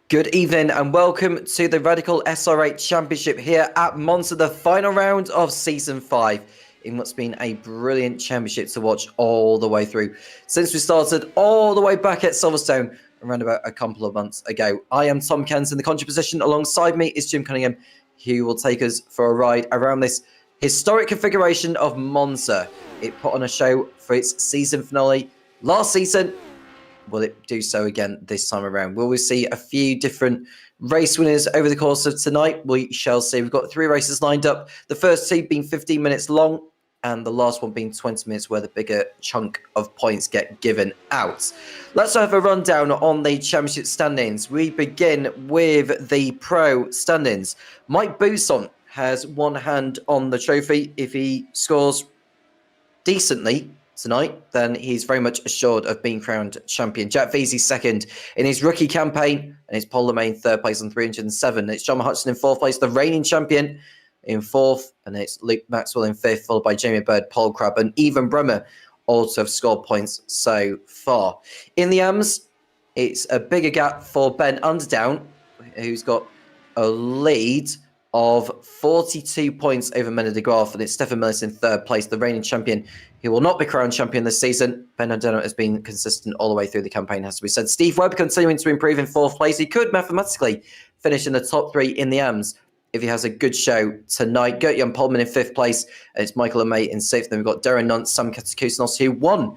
Good evening and welcome to the Radical SR8 Championship here at Monza, the final round of Season 5 in what's been a brilliant championship to watch all the way through. Since we started all the way back at Silverstone around about a couple of months ago. I am Tom Cairns in the commentary position. Alongside me is Jim Cunningham, who will take us for a ride around this historic configuration of Monza. It put on a show for its season finale last season. Will it do so again this time around? Will we see a few different race winners over the course of tonight? We shall see. We've got 3 races lined up. The first 2 being 15 minutes long, and the last one being 20 minutes, where the bigger chunk of points get given out. Let's have a rundown on the championship standings. We begin with the pro standings. Mike Bousson has one hand on the trophy. If he scores decently tonight, then he's very much assured of being crowned champion. Jack Veazey second in his rookie campaign, and it's Paul Lemaine third place on 307. It's John Hutchinson in fourth place, the reigning champion in fourth, and it's Luke Maxwell in fifth, followed by Jamie Bird, Paul Crabb, and Evan Bremer also have scored points so far. In the AMS, it's a bigger gap for Ben Underdown, who's got a lead of 42 points over Mena de Graaf, and it's Stefan Millis in third place, the reigning champion. He will not be crowned champion this season. Ben Underdown has been consistent all the way through the campaign, has to be said. Steve Webb continuing to improve in fourth place. He could mathematically finish in the top 3 in the AMS if he has a good show tonight. Gert-Jan Polman in fifth place, and it's Michael Lemay in sixth. Then we've got Darren Nunt, Sam Katakousinos, who won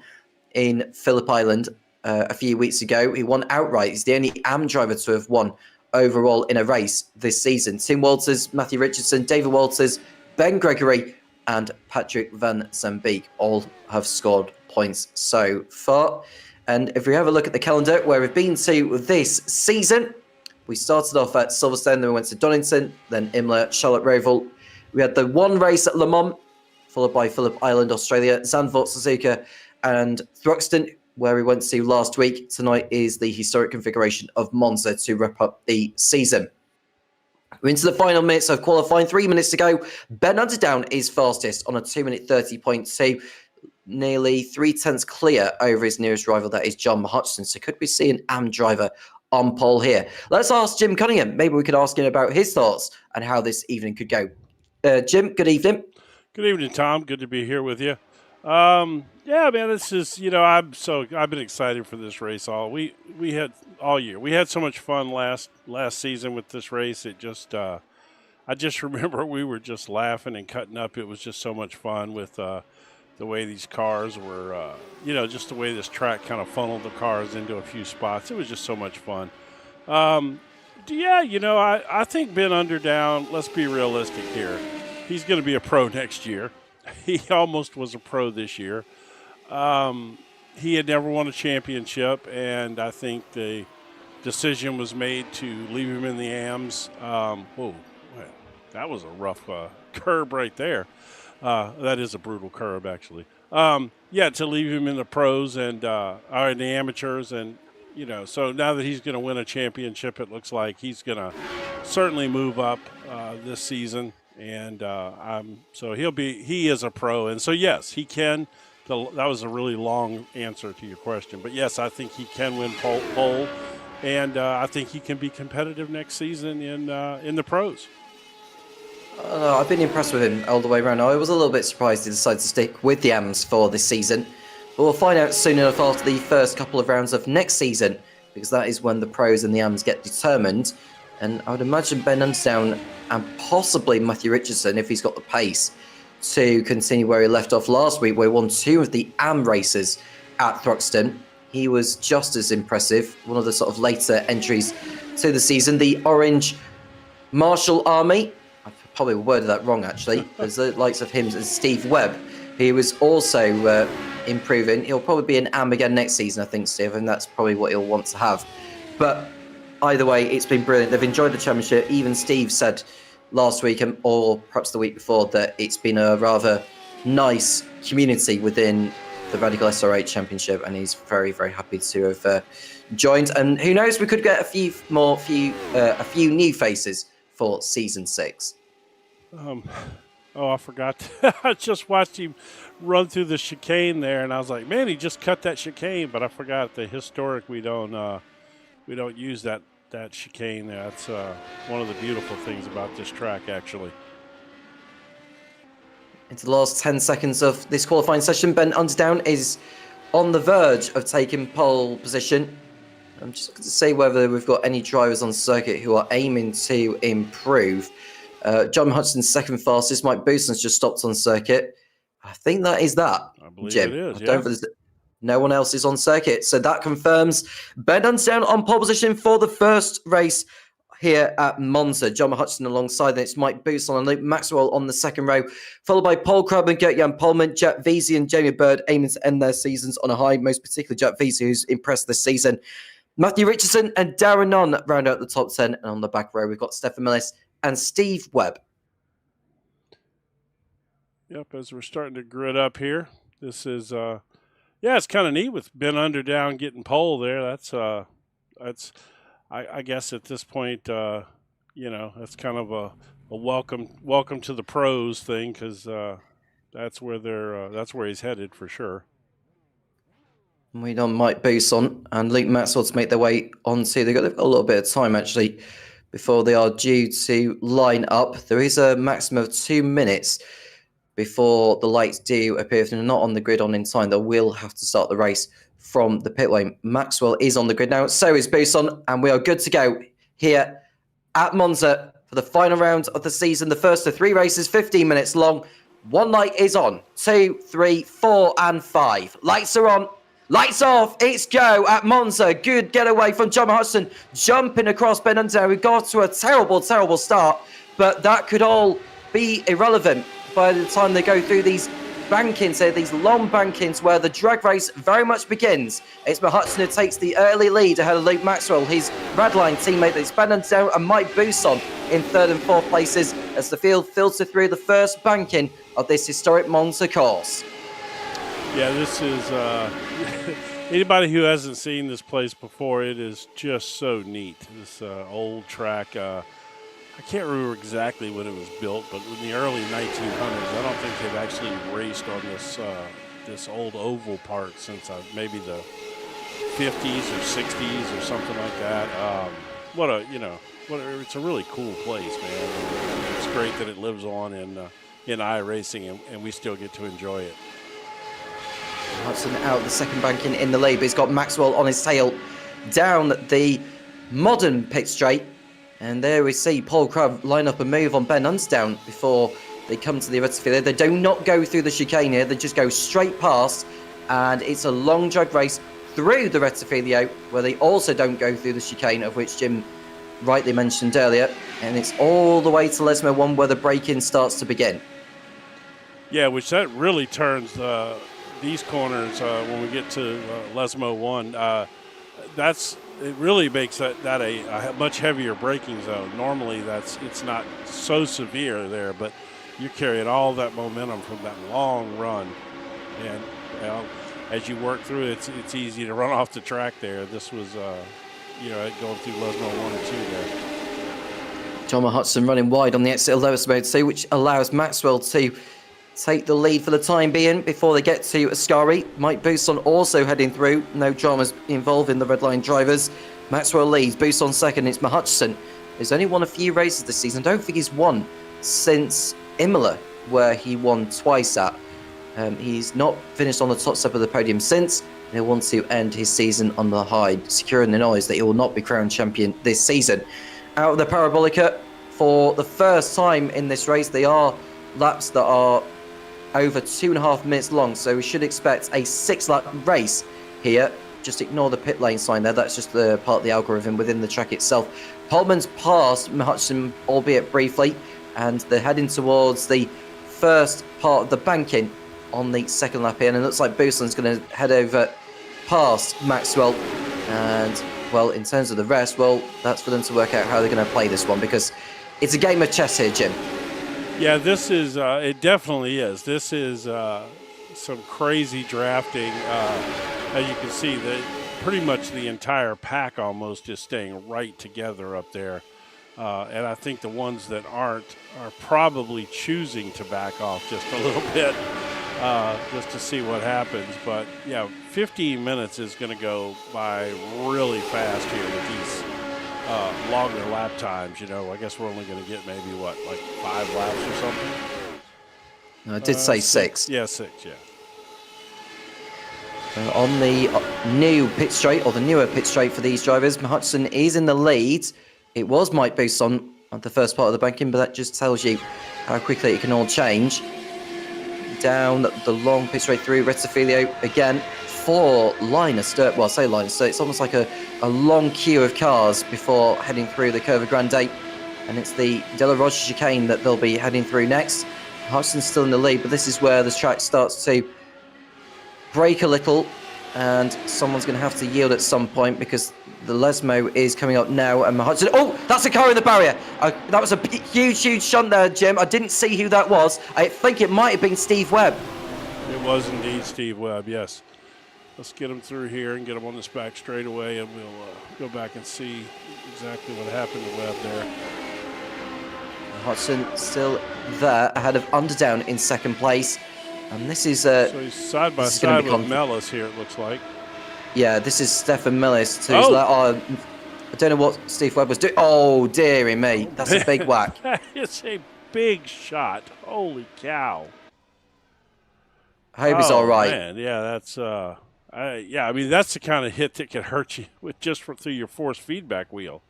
in Phillip Island a few weeks ago. He won outright. He's the only AM driver to have won overall in a race this season. Tim Walters, Matthew Richardson, David Walters, Ben Gregory, and Patrick Van Zambeek all have scored points so far. And if we have a look at the calendar where we've been to this season, we started off at Silverstone, then we went to Donington, then Imola, Charlotte Roval. We had the one race at Le Mans, followed by Phillip Island, Australia, Zandvoort, Suzuka, and Thruxton, where we went to last week. Tonight is the historic configuration of Monza to wrap up the season. We're into the final minutes of qualifying. 3 minutes to go. Ben Underdown is fastest on a 2-minute 30.2, nearly 3/10 clear over his nearest rival, that is John Hutchinson. So could we see an AM driver on pole here? Let's ask Jim Cunningham. Maybe we could ask him about his thoughts and how this evening could go. Jim, good evening. Good evening, Tom. Good to be here with you. Yeah, man, this is, I've been excited for this race we had all year. We had so much fun last season with this race. It just, I just remember we were just laughing and cutting up. It was just so much fun with the way these cars were, just the way this track kind of funneled the cars into a few spots. It was just so much fun. I think Ben Underdown, let's be realistic here. He's going to be a pro next year. He almost was a pro this year. He had never won a championship, and I think the decision was made to leave him in the AMS. That was a rough curb right there. That is a brutal curb, actually. To leave him in the pros and in the amateurs, and so now that he's going to win a championship, it looks like he's going to certainly move up this season. And he is a pro, and so yes, he can. That was a really long answer to your question, but yes, I think he can win pole, and I think he can be competitive next season in the pros. I've been impressed with him all the way around. I was a little bit surprised he decided to stick with the AMS for this season, but we'll find out soon enough after the first couple of rounds of next season, because that is when the pros and the AMS get determined. And I would imagine Ben Underdown and possibly Matthew Richardson, if he's got the pace, to continue where he left off last week, where he won 2 of the AM races at Thruxton. He was just as impressive, one of the sort of later entries to the season. The Orange Marshall Army, I probably worded that wrong actually, there's the likes of him and Steve Webb. He was also improving. He'll probably be an AM again next season, I think, Steve, and that's probably what he'll want to have. But either way, it's been brilliant. They've enjoyed the championship. Even Steve said last week, or perhaps the week before, that it's been a rather nice community within the Radical SR8 Championship, and he's very, very happy to have joined. And who knows, we could get a few new faces for season 6. I forgot. I just watched him run through the chicane there, and I was like, man, he just cut that chicane. But I forgot the historic. We don't use that that chicane. That's one of the beautiful things about this track, actually. Into the last 10 seconds of this qualifying session, Ben Underdown is on the verge of taking pole position. I'm just going to say whether we've got any drivers on circuit who are aiming to improve. John Hudson, second fastest. Mike Booson's just stopped on circuit. I think that is that, I believe Jim. it is, I don't think no one else is on circuit. So that confirms Ben Underdown on pole position for the first race here at Monza. John Hudson alongside, it's Mike Booson and Luke Maxwell on the second row, followed by Paul Crubb and Gert-Jan Polman, Jack Veazey and Jamie Bird aiming to end their seasons on a high, most particularly Jack Veazey, who's impressed this season. Matthew Richardson and Darren Nunn round out the top 10. And on the back row, we've got Stefan Millis and Steve Webb. Yep, as we're starting to grid up here, this is, it's kind of neat with Ben Underdown getting pole there. That's I guess at this point, that's kind of a welcome to the pros thing, because that's where he's headed for sure. We on Mike Boson and Luke Maxwell to make their way onto. They've got a little bit of time actually before they are due to line up. There is a maximum of 2 minutes before the lights do appear. If they're not on the grid in time, they will have to start the race from the pit lane. Maxwell is on the grid now, so is Boson, and we are good to go here at Monza for the final round of the season. The first of 3 races, 15 minutes long. 1 light is on, 2, 3, 4, and 5. Lights are on. Lights off, it's go at Monza. Good getaway from John Hudson, jumping across Ben Underdown. We got to a terrible, terrible start, but that could all be irrelevant by the time they go through these bankings here, these long bankings where the drag race very much begins. It's Hudson who takes the early lead ahead of Luke Maxwell, his Radline teammate. That's Ben Underdown and Mike Boson in 3rd and 4th places as the field filters through the first banking of this historic Monza course. Yeah, this is anybody who hasn't seen this place before, it is just so neat. This old track, I can't remember exactly when it was built, but in the early 1900s. I don't think they've actually raced on this old oval part since maybe the 50s or 60s or something like that. It's a really cool place, man. It's great that it lives on in iRacing, and we still get to enjoy it. Hudson out the second banking in the lead, but he's got Maxwell on his tail down the modern pit straight. And there we see Paul Crubb line up a move on Ben Underdown before they come to the Rettifilio. They do not go through the chicane here, they just go straight past. And it's a long drag race through the Rettifilio, where they also don't go through the chicane, of which Jim rightly mentioned earlier. And it's all the way to Lesmo 1 where the break-in starts to begin. Yeah, which that really turns these corners when we get to Lesmo 1. It really makes that a much heavier braking zone. Normally it's not so severe there, but you're carrying all that momentum from that long run, and as you work through it, it's easy to run off the track there. This was going through Lesmo 1 and 2 there. John Hudson running wide on the exit of lowest mode 2, which allows Maxwell to take the lead for the time being before they get to Ascari. Mike Boson also heading through. No dramas involving the red line drivers. Maxwell leads. Boson second. It's Hudson, who's only won a few races this season. I don't think he's won since Imola, where he won twice at. He's not finished on the top step of the podium since. And he'll want to end his season on the high, securing the knowledge that he will not be crowned champion this season. Out of the Parabolica for the first time in this race. They are laps that are over 2.5 minutes long, so we should expect a 6-lap race here. Just ignore the pit lane sign there. That's just the part of the algorithm within the track itself. Polman's passed Hudson, albeit briefly, and they're heading towards the first part of the banking on the second lap here, and it looks like Boson's going to head over past Maxwell. And, well, in terms of the rest, well, that's for them to work out how they're going to play this one, because it's a game of chess here, Jim. Yeah, this is, it definitely is. This is some crazy drafting. As you can see, pretty much the entire pack almost is staying right together up there. And I think the ones that aren't are probably choosing to back off just a little bit just to see what happens. But, yeah, 15 minutes is going to go by really fast here with these longer lap times. You know, I guess we're only going to get maybe what, like 5 laps or something. I did say 6. Yeah, 6. Yeah. On the new pit straight, or the newer pit straight for these drivers, Hudson is in the lead. It was Mike Boost on the first part of the banking, but that just tells you how quickly it can all change. Down the long pit straight through, Retzofilio again for Linus Dirt. Well, I say Linus Dirt, it's almost like a long queue of cars before heading through the Curva Grande. And it's the De La Rocha chicane that they'll be heading through next. Hudson's still in the lead, but this is where the track starts to break a little, and someone's going to have to yield at some point because the Lesmo is coming up now, and Hudson. Oh, that's a car in the barrier. That was a huge shunt there, Jim. I didn't see who that was. I think it might have been Steve Webb. It was indeed Steve Webb, yes. Let's get him through here and get him on this back straightaway, and we'll go back and see exactly what happened to Webb there. Hudson still there, ahead of Underdown in second place. And this is so he's side by side with Mellis here, it looks like. Yeah, this is Stefan Mellis to his left. I don't know what Steve Webb was doing. Oh, dearie me. That's a big whack. That is a big shot. Holy cow. I hope he's all right. Man, yeah, that's I mean, that's the kind of hit that can hurt you with just through your force feedback wheel.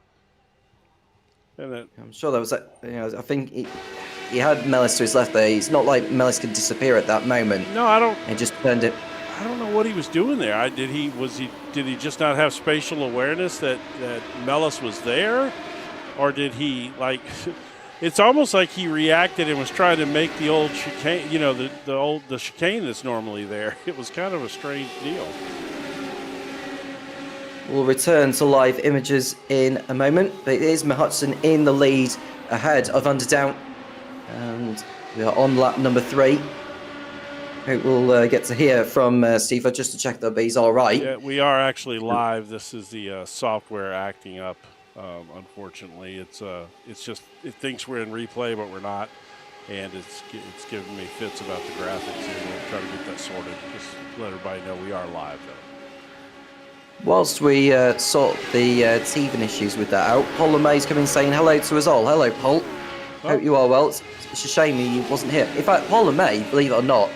And I'm sure that was, I think he had Mellis to his left there. It's not like Mellis could disappear at that moment. No, I don't. He just turned it. I don't know what he was doing there. Did he just not have spatial awareness that Mellis was there, or did he like? It's almost like he reacted and was trying to make the old chicane, you know, the chicane that's normally there. It was kind of a strange deal. We'll return to live images in a moment, but it is Hudson in the lead ahead of Underdown, and we are on lap number 3. Hope we'll get to hear from Steve just to check that he's all right. Yeah, we are actually live. This is the software acting up. Unfortunately, it's just it thinks we're in replay, but we're not, and it's giving me fits about the graphics here. We'll try to get that sorted. Just let everybody know we are live though. Whilst we sort the teething issues with that out, Paul LeMay's coming saying hello to us all. Hello, Paul. Oh. Hope you are well. It's a shame he wasn't here. In fact, Paul LeMay, believe it or not,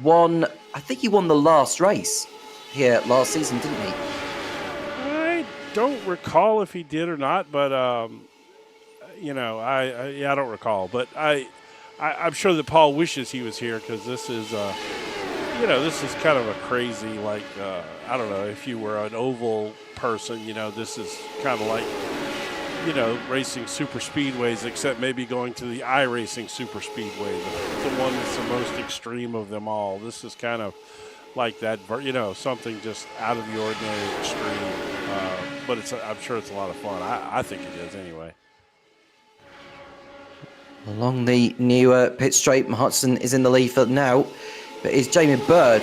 I think he won the last race here last season, didn't he? I don't recall if he did or not, but I don't recall. But I'm sure that Paul wishes he was here because this is this is kind of a crazy, like, I don't know, if you were an oval person, this is kind of like, racing super speedways, except maybe going to the iRacing super speedway, the one that's the most extreme of them all. This is kind of like that, something just out of the ordinary extreme. But I'm sure it's a lot of fun. I think it is anyway. Along the new pit straight, Hudson is in the lead for now. But it's Jamie Bird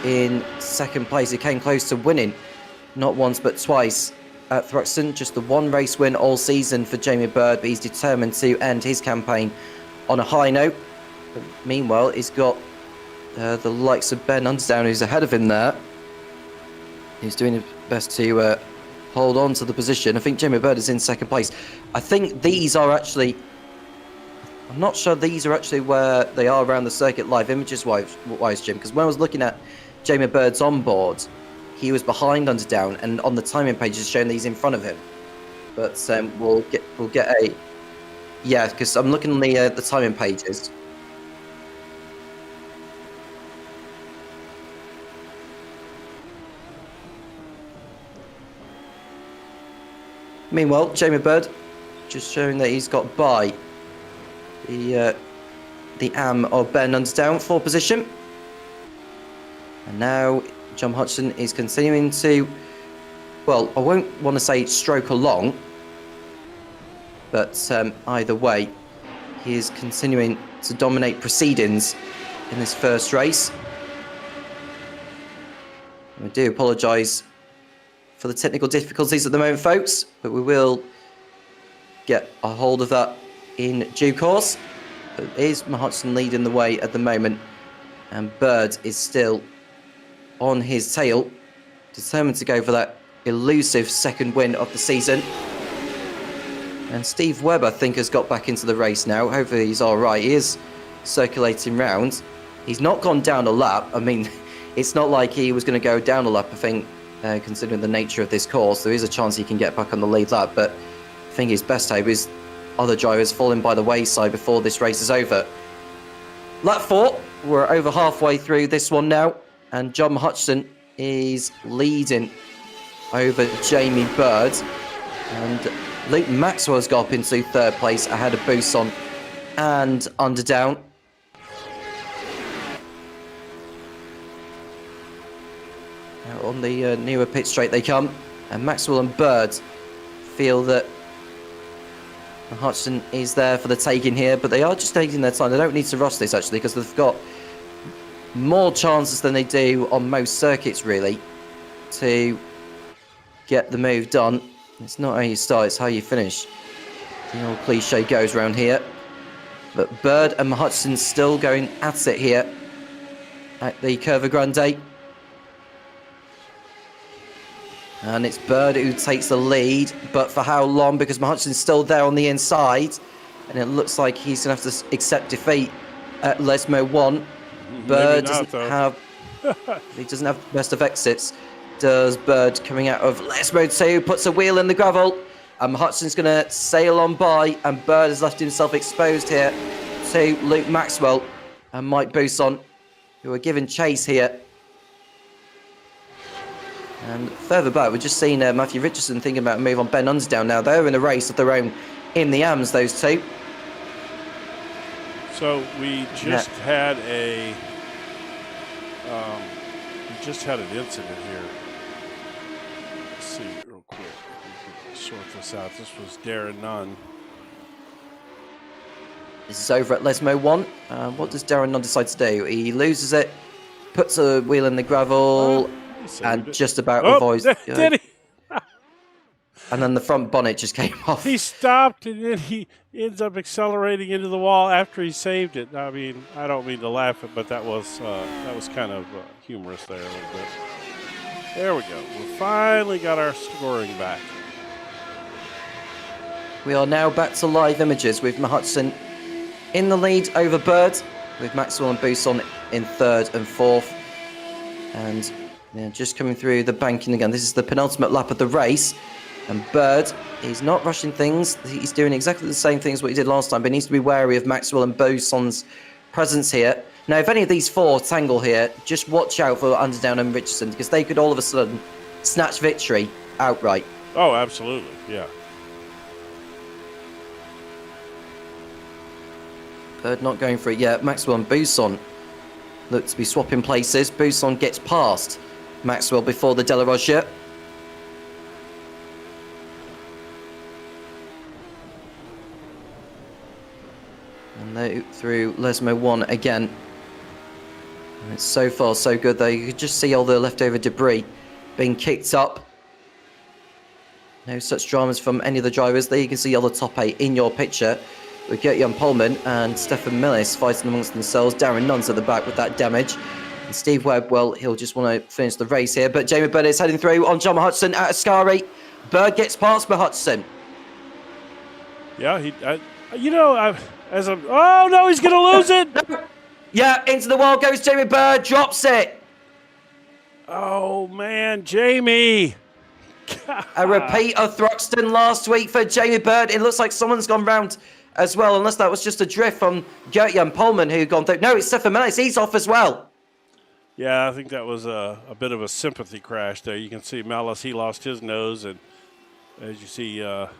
in second place. He came close to winning, not once but twice at Thruxton. Just the one race win all season for Jamie Bird, but he's determined to end his campaign on a high note. But meanwhile, he's got the likes of Ben Underdown, who's ahead of him there. He's doing his best to hold on to the position. I think Jamie Bird is in second place. I think these are actually... I'm not sure these are actually where they are around the circuit live images wise, Jim, because when I was looking at Jamie Bird's onboard, he was behind Underdown, and on the timing page is showing that he's in front of him. But we'll get a because I'm looking on the timing pages. Meanwhile, Jamie Bird just showing that he's got by the AM of Ben Underdown for position. And now John Hudson is continuing to, well, I won't want to say stroke along, but either way, he is continuing to dominate proceedings in this first race. I do apologise for the technical difficulties at the moment, folks, but we will get a hold of that in due course. But is Hudson leading the way at the moment, and Bird is still on his tail, determined to go for that elusive second win of the season. And Steve Webb, I think, has got back into the race now. Hopefully he's all right. He is circulating round. He's not gone down a lap. I mean, it's not like he was going to go down a lap, I think, considering the nature of this course. There is a chance he can get back on the lead lap, but I think his best hope is other drivers falling by the wayside before this race is over. Lap 4, we're over halfway through this one now, and John Hutchison is leading over Jamie Bird, and Luke Maxwell's got up into third place ahead of Buson and Underdown. Now on the newer pit straight they come, and Maxwell and Bird feel that Hutchison is there for the taking here, but they are just taking their time. They don't need to rush this actually, because they've got more chances than they do on most circuits really to get the move done. It's not how you start, it's how you finish. The old cliche goes around here. But Bird and Hutchison still going at it here at the Curva Grande. And it's Bird who takes the lead, but for how long? Because Hutchison's still there on the inside, and it looks like he's going to have to accept defeat at Lesmo 1. Bird doesn't have he doesn't have the best of exits. Does Bird coming out of Lesmo 2, puts a wheel in the gravel, and Hutchison's going to sail on by, and Bird has left himself exposed here to Luke Maxwell and Mike Buson, who are giving chase here. And further back, we're just seeing Matthew Richardson thinking about a move on Ben Underdown now. They're in a race of their own in the AMS, those two. So we just had an incident here. Let's see real quick. We can sort this out. This was Darren Nunn. This is over at Lesmo 1. What does Darren Nunn decide to do? He loses it, puts a wheel in the gravel, and just about avoids. Did he? And then the front bonnet just came off. He stopped, and then he ends up accelerating into the wall after he saved it. I mean, I don't mean to laugh, but that was kind of humorous there a little bit. There we go. We finally got our scoring back. We are now back to live images with Hutchison in the lead over Bird, with Maxwell and Buson in third and fourth. And just coming through the banking again. This is the penultimate lap of the race. And Bird, he's not rushing things. He's doing exactly the same things what he did last time, but he needs to be wary of Maxwell and Buson's presence here. Now, if any of these four tangle here, just watch out for Underdown and Richardson, because they could all of a sudden snatch victory outright. Oh, absolutely, yeah. Bird not going for it yet. Maxwell and Buson look to be swapping places. Buson gets past Maxwell before the De La Rocha. And they through Lesmo 1 again. And it's so far so good though. You could just see all the leftover debris being kicked up. No such dramas from any of the drivers. There you can see all the top 8 in your picture, with Gert-Jan Polman and Stefan Millis fighting amongst themselves. Darren Nunn's at the back with that damage. And Steve Webb, well, he'll just want to finish the race here. But Jamie Bird is heading through on John Hutchison at Ascari. Bird gets past Hutchison. Yeah, oh no, he's going to lose it. Yeah, into the wall goes Jamie Bird, drops it. Oh man, Jamie. A repeat of Thruxton last week for Jamie Bird. It looks like someone's gone round as well, unless that was just a drift from Gert-Jan Polman who gone through. No, it's Stefan Millis. He's off as well. Yeah, I think that was a bit of a sympathy crash there. You can see Mellis, he lost his nose, and as you see, that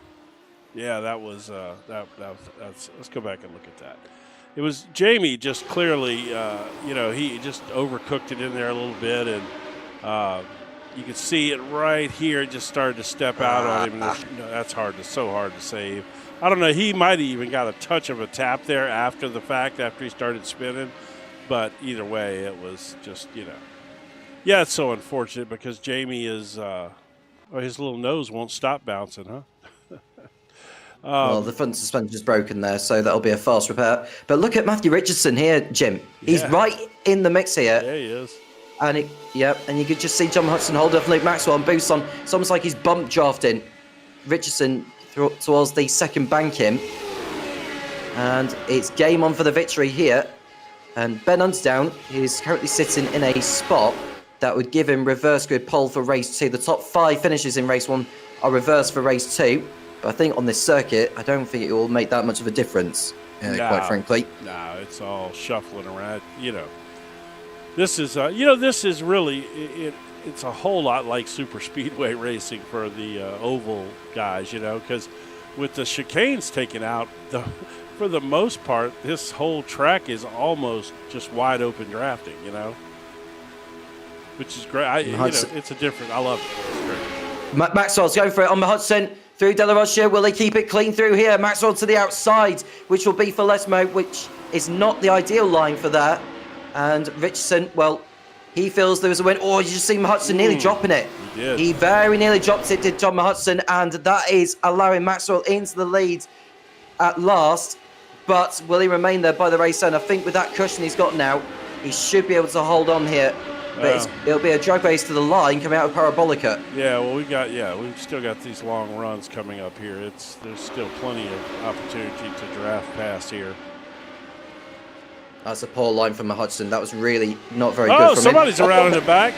was that's. Let's go back and look at that. It was Jamie just clearly, he just overcooked it in there a little bit, and you could see it right here. It just started to step out on him. That's so hard to save. I don't know. He might have even got a touch of a tap there after the fact, after he started spinning. But either way, it was just, Yeah, it's so unfortunate because Jamie is, his little nose won't stop bouncing, huh? Well, the front suspension's broken there, so that'll be a fast repair. But look at Matthew Richardson here, Jim. He's right in the mix here. Yeah, he is. And and you could just see John Hutchison hold off Luke Maxwell and Buson. It's almost like he's bump drafting Richardson towards the second banking. And it's game on for the victory here. And Ben Underdown is currently sitting in a spot that would give him reverse grid pole for race 2. The top 5 finishes in race 1 are reversed for race 2. But I think on this circuit, I don't think it will make that much of a difference, quite frankly. No, it's all shuffling around. This is this is really it's a whole lot like super speedway racing for the oval guys, because with the chicanes taken out, for the most part, this whole track is almost just wide open drafting, which is great. It's a different. I love it. It's great. Maxwell's going for it on the Hudson through De La Rocha. Will they keep it clean through here? Maxwell to the outside, which will be for Lesmo, which is not the ideal line for that. And Richardson, well, he feels there was a win. Oh, you just see Hudson nearly dropping it. He did. He very nearly dropped it, did John Hudson, and that is allowing Maxwell into the lead at last. But will he remain there by the race end? I think with that cushion he's got now, he should be able to hold on here. But it'll be a drag race to the line coming out of Parabolica. Yeah, well, we've still got these long runs coming up here. There's still plenty of opportunity to draft past here. That's a poor line from Hudson. That was really not very good from him. Somebody's around in the back.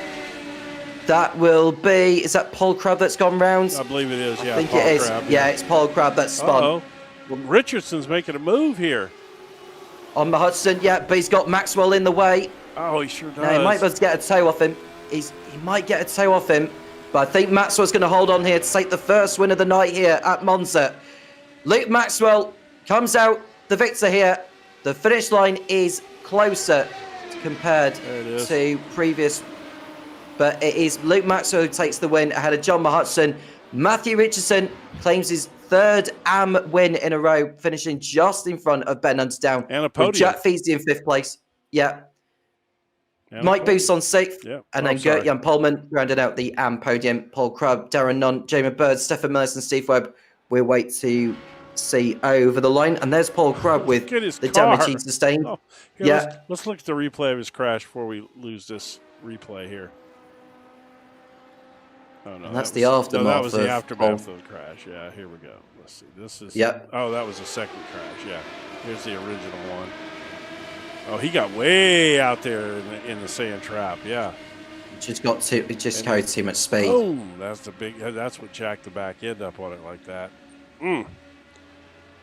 That will be, is that Paul Crabb that's gone round? I believe it is, yeah. I think it is. Crabb, yeah, it's Paul Crabb that's spun. Richardson's making a move here. On the Hudson, yeah, but he's got Maxwell in the way. Oh, he sure does. Now, he might be able to get a toe off him. He might get a toe off him, but I think Maxwell's going to hold on here to take the first win of the night here at Monza. Luke Maxwell comes out the victor here. The finish line is closer compared to previous, but it is Luke Maxwell who takes the win ahead of John Hudson. Matthew Richardson claims his 3rd AM win in a row, finishing just in front of Ben Underdown. And a podium. With Jack Feasy in 5th place. Yeah. Mike Booth on 6th. Yeah. And then Gert-Jan Polman rounded out the AM podium. Paul Crubb, Darren Nunn, Jamie Bird, Stefan Millis and Steve Webb. We'll wait to see over the line. And there's Paul Crubb with the damage he sustained. Oh, here, let's look at the replay of his crash before we lose this replay here. Oh, no, and that's the aftermath. No, that was the aftermath of the crash. Yeah, here we go. Let's see. This is. Yep. Oh, that was the second crash. Yeah. Here's the original one. Oh, he got way out there in the sand trap. Yeah. It just carried too much speed. Oh, that's what jacked the back end up on it like that.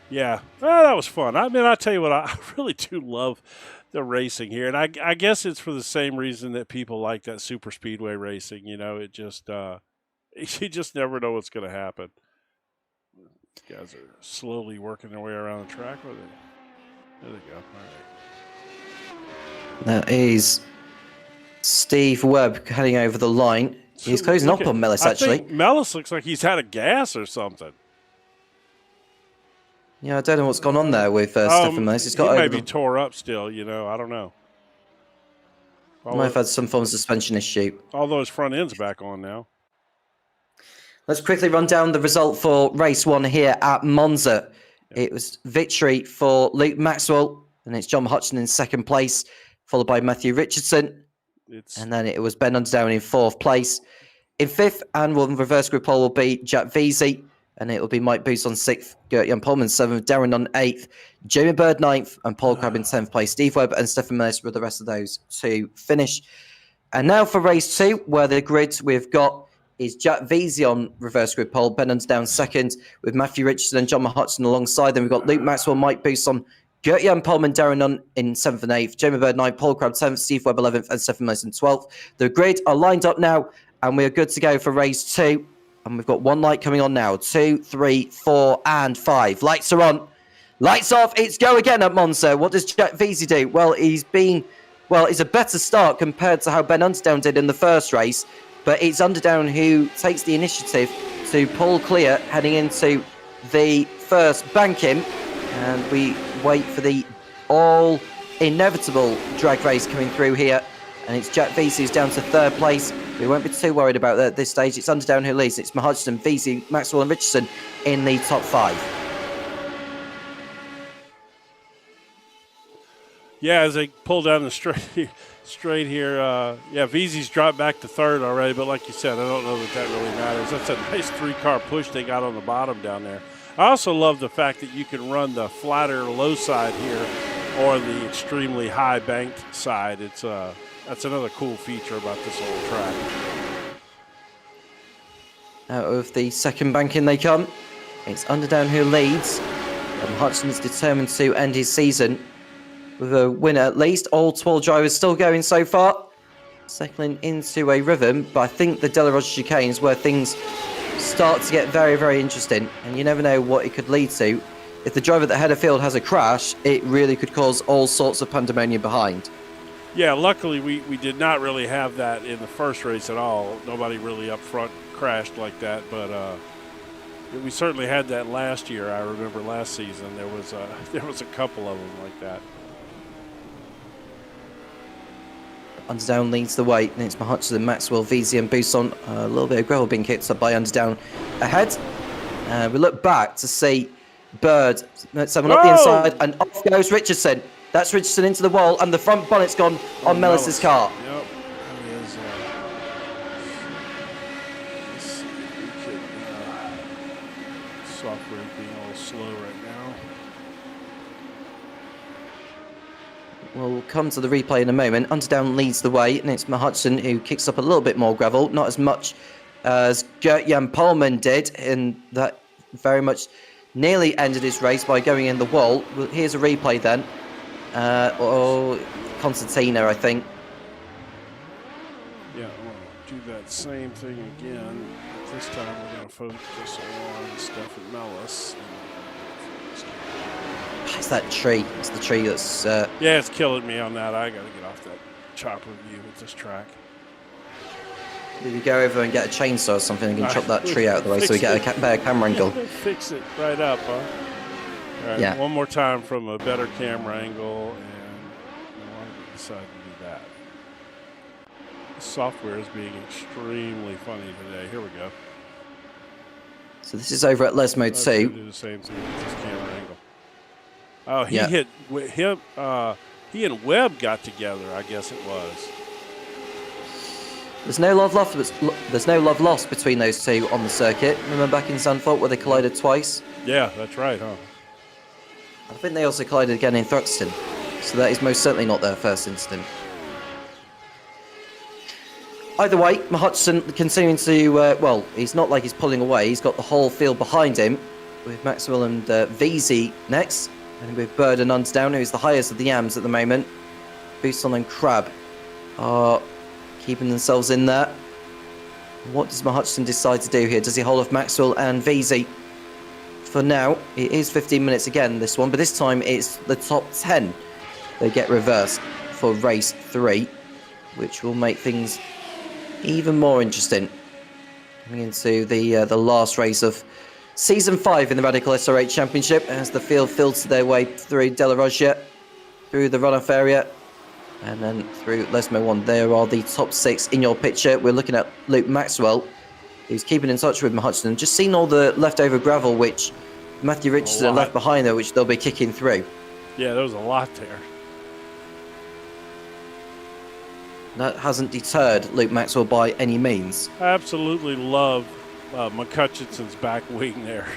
Yeah. Well, that was fun. I mean, I tell you what, I really do love the racing here, and I guess it's for the same reason that people like that super speedway racing. It just you just never know what's going to happen. These guys are slowly working their way around the track. There they go. All right. That is Steve Webb heading over the line. He's closing up on Mellis, actually. I think Mellis looks like he's had a gas or something. Yeah, I don't know what's gone on there with Stefan Mellis. He may be tore up still, I don't know. He might have had some form of suspension issue. Although his front end's back on now. Let's quickly run down the result for race 1 here at Monza. It was victory for Luke Maxwell, and it's John Hutchin in 2nd place, followed by Matthew Richardson. And then it was Ben Underdown in 4th place. In 5th, and reverse group pole will be Jack Veazey, and it will be Mike Booth on 6th, Gert-Jan Polman 7th, Darren on 8th, Jamie Bird 9th, and Paul Crabb in 10th place. Steve Webb and Stefan Millis with the rest of those to finish. And now for race 2, where the grid we've got is Jack Veazey on reverse grid pole, Ben Underdown 2nd, with Matthew Richardson and John Hudson alongside them. We've got Luke Maxwell, Mike Booth on Gert-Jan Polman, Darren Nunn in 7th and 8th, Jamie Bird 9th, Paul Crabb 10th, Steve Webb 11th, and Stefan Millis in 12th. The grid are lined up now, and we are good to go for race 2. And we've got 1 light coming on now. 2, 3, 4, and 5. Lights are on. Lights off. It's go again at Monza. What does Jack Veazey do? Well, it's a better start compared to how Ben Underdown did in the first race. But it's Underdown who takes the initiative to pull clear heading into the first banking. And we wait for the all-inevitable drag race coming through here. And it's Jack Veazey who's down to 3rd place. We won't be too worried about that at this stage. It's Underdown who leads. It's Hudson, Veazey, Maxwell and Richardson in the top 5. Yeah, as they pull down the straight here, Veazey's dropped back to 3rd already. But like you said, I don't know that really matters. That's a nice 3-car push they got on the bottom down there. I also love the fact that you can run the flatter low side here or the extremely high banked side. It's that's another cool feature about this old track. Out of the second banking they come. It's Underdown who leads. And Hudson's determined to end his season with a winner at least. All 12 drivers still going so far. Settling into a rhythm, but I think the De La Rocha chicane is where things start to get very, very interesting. And you never know what it could lead to. If the driver at the head of field has a crash, it really could cause all sorts of pandemonium behind. Yeah, luckily we did not really have that in the first race at all. Nobody really up front crashed like that, but we certainly had that last year. I remember last season there was a couple of them like that. Underdown leads the way, and it's Hutchinson, Maxwell, VZ and Buson. A little bit of gravel being kicked up by Underdown ahead. We look back to see Bird, someone up the inside, and off goes Richardson. That's Richardson into the wall, and the front bonnet's gone on Mellis's car. Yep. Software being a little slow right now. Well, we'll come to the replay in a moment. Underdown leads the way, and it's Hutchinson who kicks up a little bit more gravel. Not as much as Gert-Jan Polman did, and that very much nearly ended his race by going in the wall. Well, here's a replay then. Constantino, I think. Yeah, we'll do that same thing again. This time we're going to focus on Stefan Mellis. It's that tree. It's the tree that's... Yeah, it's killing me on that. I got to get off that chopper view with this track. Maybe go over and get a chainsaw or something and can chop that tree out of the way so we get a better camera angle. Fix it right up, huh? All right, yeah. One more time from a better camera angle, and why did we decide to do that? The software is being extremely funny today. Here we go. So this is over at Lesmo 2. Do the same thing with this camera angle. Oh, he hit him. He and Webb got together, I guess it was. There's no love lost. There's no love lost between those two on the circuit. Remember back in Zandvoort where they collided twice? Yeah, that's right, huh? I think they also collided again in Thruxton, so that is most certainly not their first incident. Either way, Hutchinson continuing to, well, he's not like he's pulling away. He's got the whole field behind him, with Maxwell and VZ next, and with Bird and Underdown, who's the highest of the AMs at the moment. Buson and Crab are keeping themselves in there. What does Hutchinson decide to do here? Does he hold off Maxwell and VZ? For now, it is 15 minutes again, this one, but this time it's the top 10. They get reversed for race 3, which will make things even more interesting. Coming into the last race of Season 5 in the Radical SR8 Championship as the field filters their way through De La Rocha, through the runoff area, and then through Lesmo 1. There are the top 6 in your picture. We're looking at Luke Maxwell, who's keeping in touch with Hutchinson. Just seen all the leftover gravel which Matthew Richardson left behind there, which they'll be kicking through. Yeah, there was a lot there. That hasn't deterred Luke Maxwell by any means. I absolutely love McCutcheon's back wing there.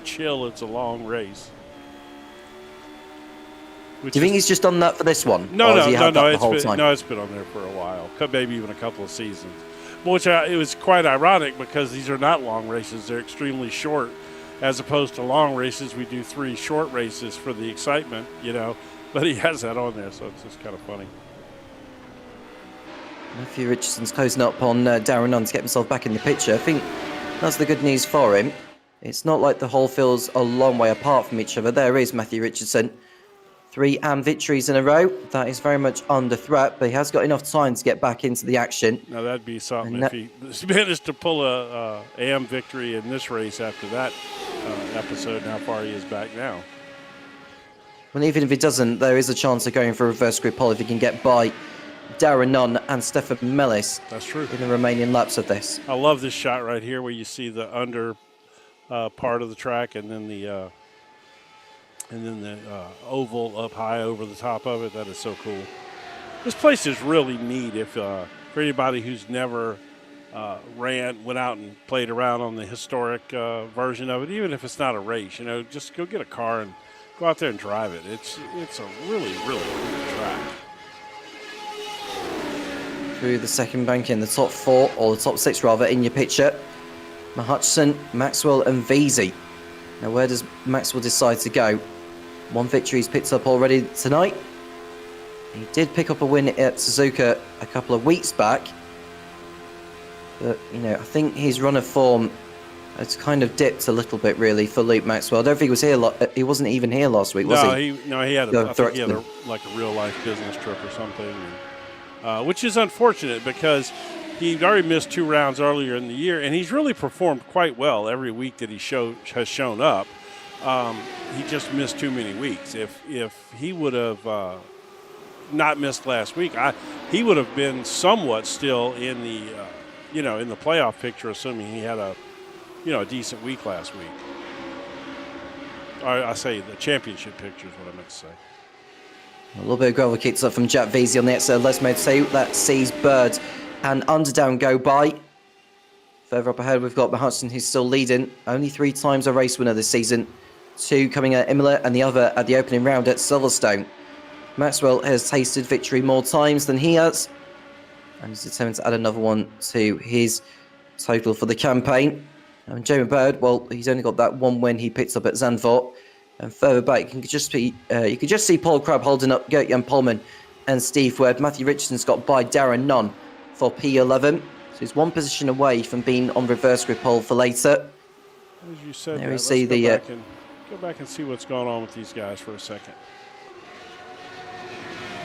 Chill, it's a long race. Do you think he's just done that for this one? No. It's been on there for a while, maybe even a couple of seasons. Which it was quite ironic because these are not long races; they're extremely short. As opposed to long races, we do 3 short races for the excitement, you know. But he has that on there, so it's just kind of funny. Matthew Richardson's closing up on Darren Nunn to get himself back in the picture. I think that's the good news for him. It's not like the whole field's a long way apart from each other. There is Matthew Richardson. 3 AM victories in a row. That is very much under threat, but he has got enough time to get back into the action. Now that'd be something if he managed to pull a AM victory in this race after that episode and how far he is back now. Well, even if he doesn't, there is a chance of going for a reverse grid pole if he can get by Darren Nunn and Stefan Mellis. That's true. In the remaining laps of this. I love this shot right here where you see the under part of the track and then the oval up high over the top of it. That is so cool. This place is really neat. If for anybody who's never went out and played around on the historic version of it, even if it's not a race. Just go get a car and go out there and drive it. It's a really, really cool track. Through the second bank in the top 4, or the top 6 rather, in your picture. Hutchison, Maxwell and Veazey. Now where does Maxwell decide to go? One victory he's picked up already tonight. He did pick up a win at Suzuka a couple of weeks back. But, I think his run of form has kind of dipped a little bit, really, for Luke Maxwell. I don't think he was here. He wasn't even here last week, was he? He had a real-life business trip or something. Which is unfortunate because he'd already missed 2 rounds earlier in the year, and he's really performed quite well every week that he has shown up. He just missed too many weeks. If he would have not missed last week, he would have been somewhat still in the in the playoff picture, assuming he had a decent week last week. Or I say the championship picture is what I meant to say. A little bit of gravel kicks up from Jack Veazey on the XL Lesmo 2. That sees Bird and Underdown go by. Further up ahead, we've got Hutchison, who's still leading. Only 3 times a race winner this season. 2 coming at Imola and the other at the opening round at Silverstone. Maxwell has tasted victory more times than he has, and he's determined to add another one to his total for the campaign. And Jamie Bird, well, he's only got that 1 win he picked up at Zandvoort. And further back, you could just see Paul Crabb holding up Gert-Jan Polman and Steve Webb. Matthew Richardson's got by Darren Nunn for P11. So he's 1 position away from being on reverse grip pole for later. As you said, there we let's see go back and see what's going on with these guys for a second.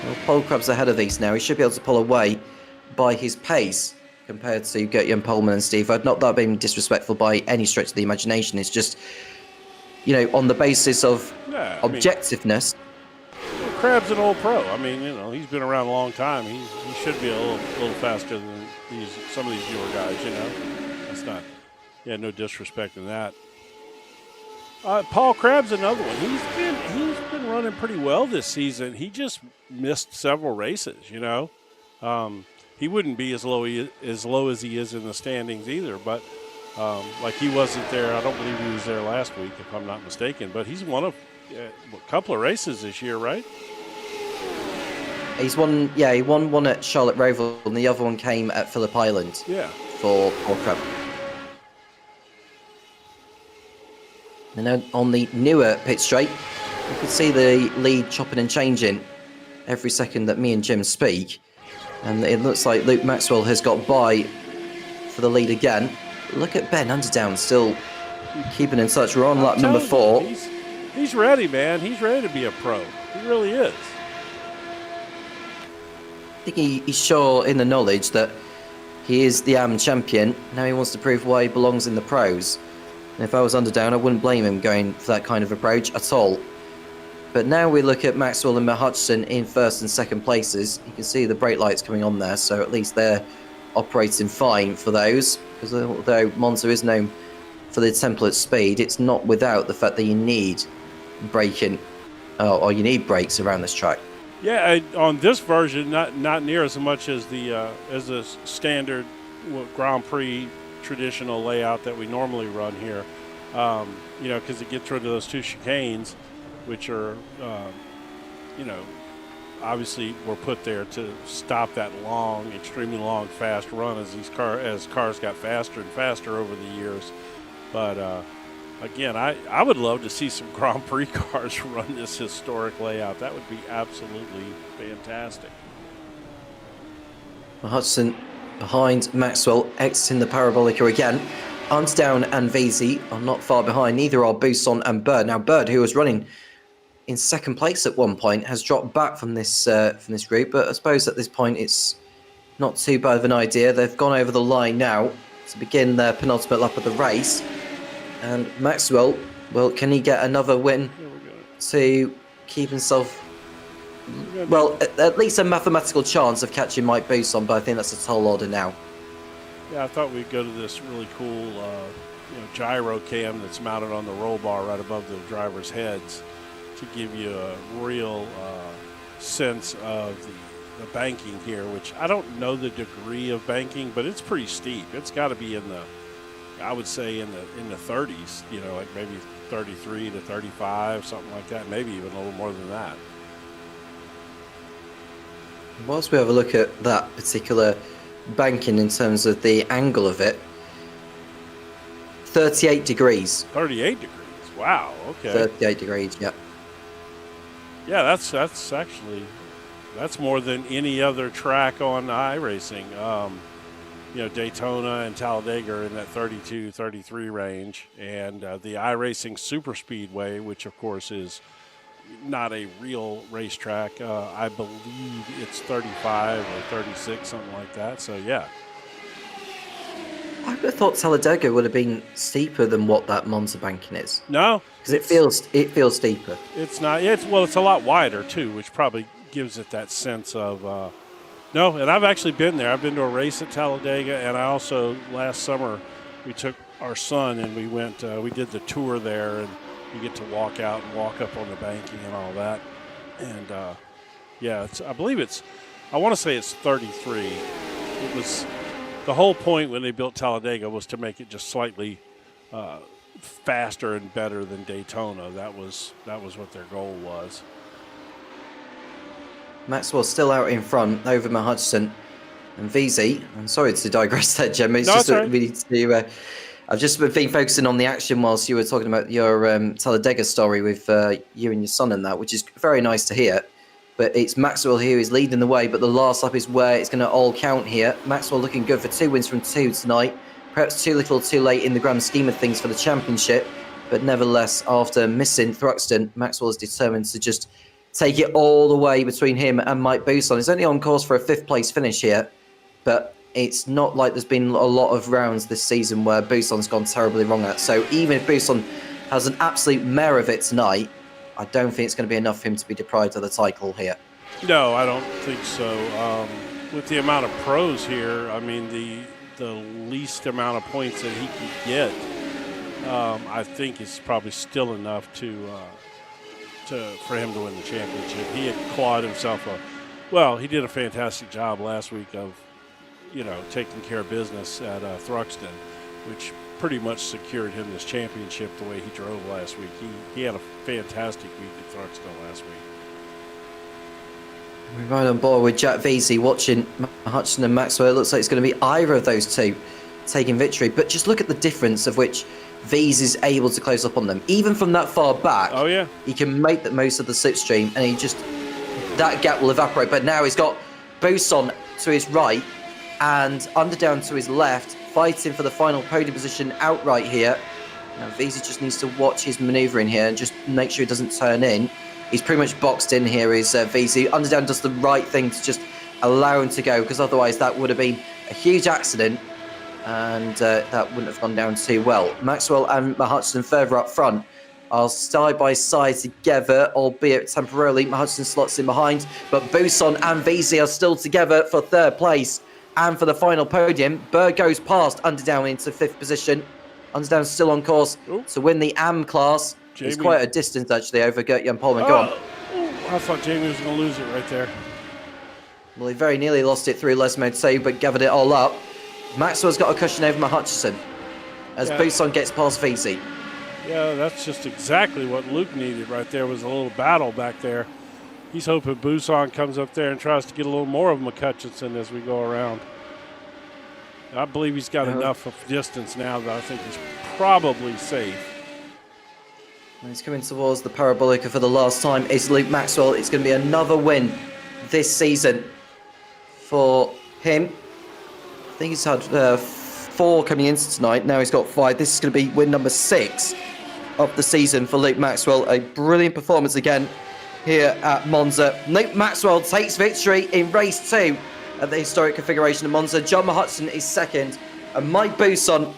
Well, Paul Crabb's ahead of these now. He should be able to pull away by his pace compared to Gert-Jan Polman and Steve Webb. Not that being disrespectful by any stretch of the imagination. It's just, on the basis of objectiveness. Crabb's an old pro. I mean, he's been around a long time. He should be a little faster than some of these newer guys. That's not. Yeah, no disrespect in that. Paul Crabb's another one. He's been running pretty well this season. He just missed several races. He wouldn't be as low as he is in the standings either. But like he wasn't there. I don't believe he was there last week, if I'm not mistaken. But he's won a couple of races this year, right? He won one at Charlotte Roval, and the other one came at Phillip Island. Yeah. For Paul Crabb. And then on the newer pit straight, you can see the lead chopping and changing every second that me and Jim speak. And it looks like Luke Maxwell has got by for the lead again. Look at Ben Underdown still keeping in touch. We're on lap number 4. He's ready, man. He's ready to be a pro. He really is. I think he's sure in the knowledge that he is the AM champion. Now he wants to prove why he belongs in the pros. And if I was Underdown, I wouldn't blame him going for that kind of approach at all. But now we look at Maxwell and Hutchison in first and second places. You can see the brake lights coming on there, so at least they're operating fine for those. Because although Monza is known for the template speed, it's not without the fact that you need braking, or you need brakes around this track. Yeah, on this version, not near as much as the standard Grand Prix traditional layout that we normally run here. Because it gets rid of those 2 chicanes, which are, obviously were put there to stop that long, extremely long, fast run as cars got faster and faster over the years. But again, I would love to see some Grand Prix cars run this historic layout. That would be absolutely fantastic. Hutchison behind Maxwell, exiting the Parabolica again. Underdown and Veazey are not far behind. Neither are Buisson and Bird. Now Bird, who was running in second place at one point, has dropped back from this group. But I suppose at this point it's not too bad of an idea. They've gone over the line now to begin their penultimate lap of the race. And Maxwell, well, can he get another win to keep himself, well, at least a mathematical chance of catching Mike Buisson, but I think that's a tall order now. Yeah, I thought we'd go to this really cool gyro cam that's mounted on the roll bar right above the drivers' heads to give you a real sense of the banking here, which I don't know the degree of banking, but it's pretty steep. It's got to be in the, I would say in the 30s, you know, like maybe 33 to 35, something like that, maybe even a little more than that. Whilst we have a look at that particular banking in terms of the angle of it, 38 degrees. 38 degrees. Wow. Okay. 38 degrees. Yep. Yeah, that's actually more than any other track on iRacing. You know, Daytona and Talladega are in that 32, 33 range, and the iRacing Super Speedway, which of course is not a real racetrack, I believe it's 35 or 36, something like that. So yeah. I would have thought Talladega would have been steeper than what that Monza banking is. No, because it feels steeper. It's not. It's a lot wider too, which probably gives it that sense of. No, and I've actually been there. I've been to a race at Talladega, and I also last summer we took our son and we went. We did the tour there, and you get to walk out and walk up on the banking and all that. And yeah, I believe it's. I want to say it's 33. It was. The whole point when they built Talladega was to make it just slightly faster and better than Daytona. That was what their goal was. Maxwell still out in front over Hutchison and VZ. I'm sorry to digress there, Jim. It's just right. we need to. I've just been focusing on the action whilst you were talking about your Talladega story with you and your son and that, which is very nice to hear. But it's Maxwell here who's leading the way, but the last lap is where it's going to all count here. Maxwell looking good for 2 wins from 2 tonight. Perhaps too little too late in the grand scheme of things for the championship. But nevertheless, after missing Thruxton, Maxwell is determined to just take it all the way between him and Mike Buson. He's only on course for a 5th place finish here. But it's not like there's been a lot of rounds this season where Buson's gone terribly wrong at. So even if Buson has an absolute mare of it tonight, I don't think it's going to be enough for him to be deprived of the title here. No, I don't think so. With the amount of pros here, I mean, the least amount of points that he can get, I think is probably still enough for him to win the championship. He had clawed himself he did a fantastic job last week of, you know, taking care of business at Thruxton, which pretty much secured him this championship the way he drove last week. He had a fantastic week at Thruxton last week. We're right on board with Jack Veazey watching Hutchison and Maxwell. It looks like it's going to be either of those two taking victory. But just look at the difference of which Veazey is able to close up on them. Even from that far back, oh yeah, he can make the most of the slipstream, and that gap will evaporate. But now he's got Buson to his right and Underdown to his left, fighting for the final podium position outright here. Now Veazey just needs to watch his manoeuvring here and just make sure he doesn't turn in. He's pretty much boxed in here, is VZ. Underdown does the right thing to just allow him to go, because otherwise that would have been a huge accident, and that wouldn't have gone down too well. Maxwell and Hutchison further up front are side by side together, albeit temporarily. Hutchison slots in behind, but Buson and VZ are still together for 3rd place and for the final podium. Berg goes past Underdown into 5th position. Underdown still on course to win the AM class. It's quite a distance, actually, over Gert-Jan Polman. Go on. I thought Jamie was going to lose it right there. Well, he very nearly lost it through Les Mode save, but gathered it all up. Maxwell's got a cushion over Hutchison as Buson gets past VZ. Yeah, that's just exactly what Luke needed right there, was a little battle back there. He's hoping Buson comes up there and tries to get a little more of McCutcheon as we go around. I believe he's got enough of distance now that I think he's probably safe. He's coming towards the Parabolica for the last time. It's Luke Maxwell. It's going to be another win this season for him. I think he's had 4 coming into tonight. Now he's got 5. This is going to be win number 6 of the season for Luke Maxwell. A brilliant performance again here at Monza. Luke Maxwell takes victory in race 2 at the historic configuration of Monza. John Hutchison is 2nd, and Mike Buson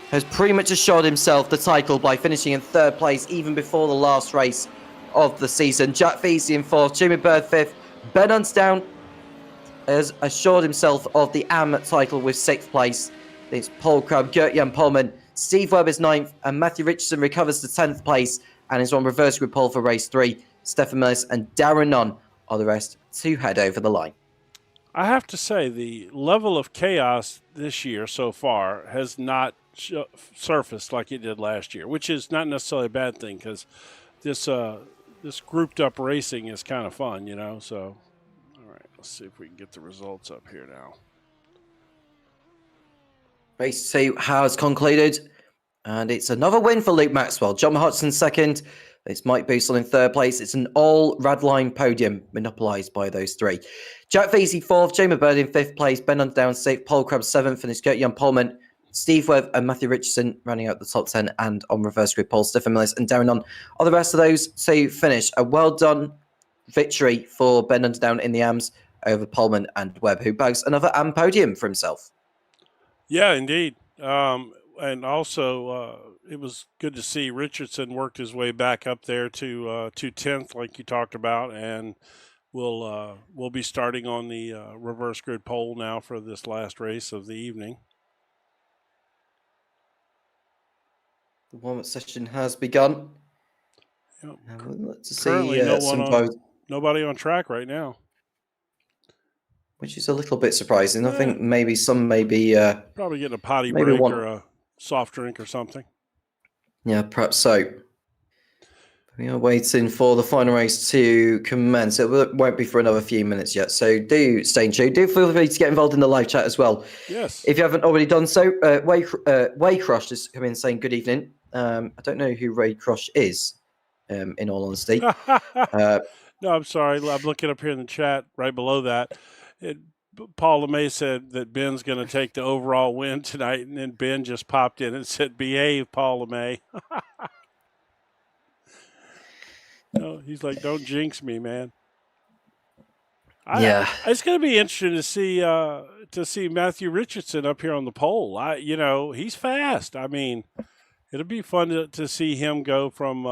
has pretty much assured himself the title by finishing in 3rd place even before the last race of the season. Jack Veazey in 4th, Jimmy Bird 5th. Ben Hunsdown has assured himself of the AM title with 6th place. It's Paul Crubb, Gert-Jan Polman, Steve Webb is 9th, and Matthew Richardson recovers to 10th place and is on reverse grid pole for race 3. Stefan Millis and Darren Nunn are the rest to head over the line. I have to say the level of chaos this year so far has not surfaced like it did last year, which is not necessarily a bad thing because this this grouped up racing is kind of fun, you know. So, all right, let's see if we can get the results up here now. Race 2 has concluded, and it's another win for Luke Maxwell. John Hodgson second. It's Mike Boosel in third place. It's an all-Radline podium monopolised by those three. Jack Veazey fourth, Jamie Bird in fifth place, Ben Underdown sixth, Paul Crabb seventh, and it's Gert-Jan Polman, Steve Webb and Matthew Richardson running out the top 10, and on reverse grid, Paul Stephen Millis and Darren On are the rest of those to finish. A well-done victory for Ben Underdown in the AMs over Polman and Webb, who bags another AM podium for himself. Yeah, indeed. And also, it was good to see Richardson worked his way back up there to 10th, like you talked about, and we'll be starting on the reverse grid pole now for this last race of the evening. The warm-up session has begun. Yep. Let's Currently, see nobody on track right now, which is a little bit surprising. I think maybe some may be probably getting a potty break or a soft drink or something. Yeah, perhaps so. We are waiting for the final race to commence. It won't be for another few minutes yet, so do stay tuned. Do feel free to get involved in the live chat as well. Yes. If you haven't already done so, Waycrush has come in saying good evening. I don't know who Waycrush is, in all honesty. No, I'm sorry. I'm looking up here in the chat right below that. Paul LeMay said that Ben's going to take the overall win tonight, and then Ben just popped in and said, "Behave, Paul LeMay." No, he's like, "Don't jinx me, man." It's going to be interesting to see Matthew Richardson up here on the pole. He's fast. I mean, it'll be fun to see him go from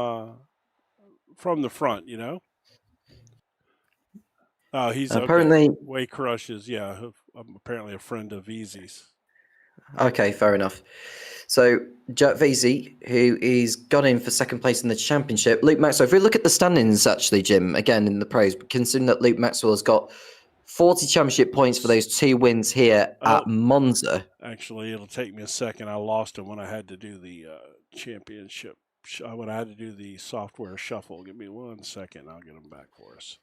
the front. You know. He's apparently Way Crushes. Yeah, apparently a friend of Easy's. Okay, fair enough. So Jack Veazey, who is gone in for second place in the championship. Luke Maxwell, if we look at the standings, actually, Jim, again in the pros, considering that Luke Maxwell has got 40 championship points for those 2 wins here at Monza. Actually, it'll take me a second. I lost him when I had to do the championship. When I had to do the software shuffle. Give me 1 second. I'll get them back for us.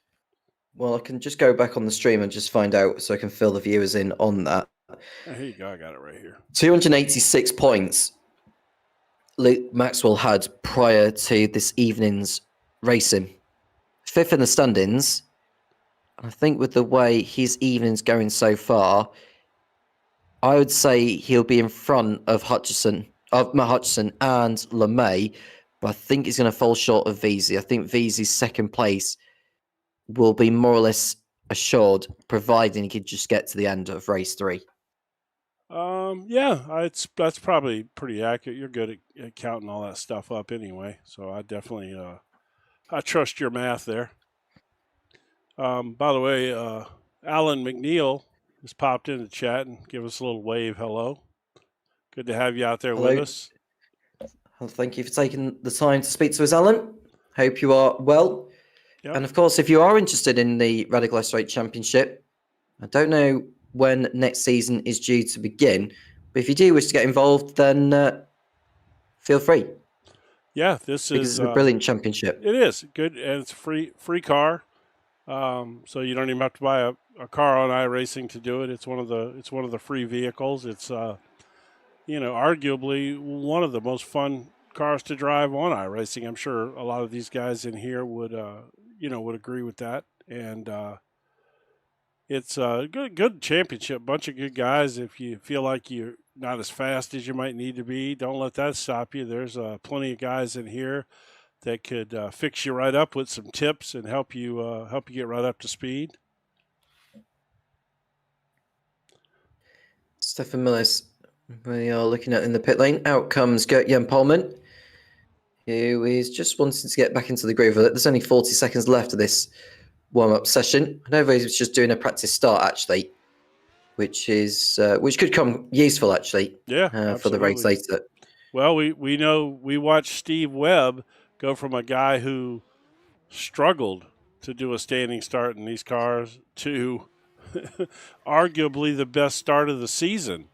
Well, I can just go back on the stream and just find out so I can fill the viewers in on that. Here you go. I got it right here. 286 points Luke Maxwell had prior to this evening's racing. 5th in the standings. I think with the way his evening's going so far, I would say he'll be in front of Matt Hutchison and LeMay, but I think he's going to fall short of Veazey. I think Veazey's second place will be more or less assured, providing he could just get to the end of race 3. That's probably pretty accurate. You're good at counting all that stuff up anyway, so I definitely I trust your math there. By the way, Alan McNeil has popped in the chat and give us a little wave hello. Good to have you out there with us. Well, thank you for taking the time to speak to us, Alan. Hope you are well. Yep. And of course, if you are interested in the Radical SR8 Championship, I don't know when next season is due to begin, but if you do wish to get involved, then feel free. Yeah, this is a brilliant championship. It is good, and it's a free car, so you don't even have to buy a car on iRacing to do it. It's one of the free vehicles. It's arguably one of the most fun cars to drive on iRacing. I'm sure a lot of these guys in here would agree with that, and it's a good championship. Bunch of good guys. If you feel like you're not as fast as you might need to be, don't let that stop you. There's plenty of guys in here that could fix you right up with some tips and help you get right up to speed. Stefan Millis, we are looking at in the pit lane. Out comes Gert-Jan Polman, who is just wanting to get back into the groove of it. There's only 40 seconds left of this warm-up session. I know he's just doing a practice start, actually, which could come useful, actually, for the race later. Well, we know we watched Steve Webb go from a guy who struggled to do a standing start in these cars to arguably the best start of the season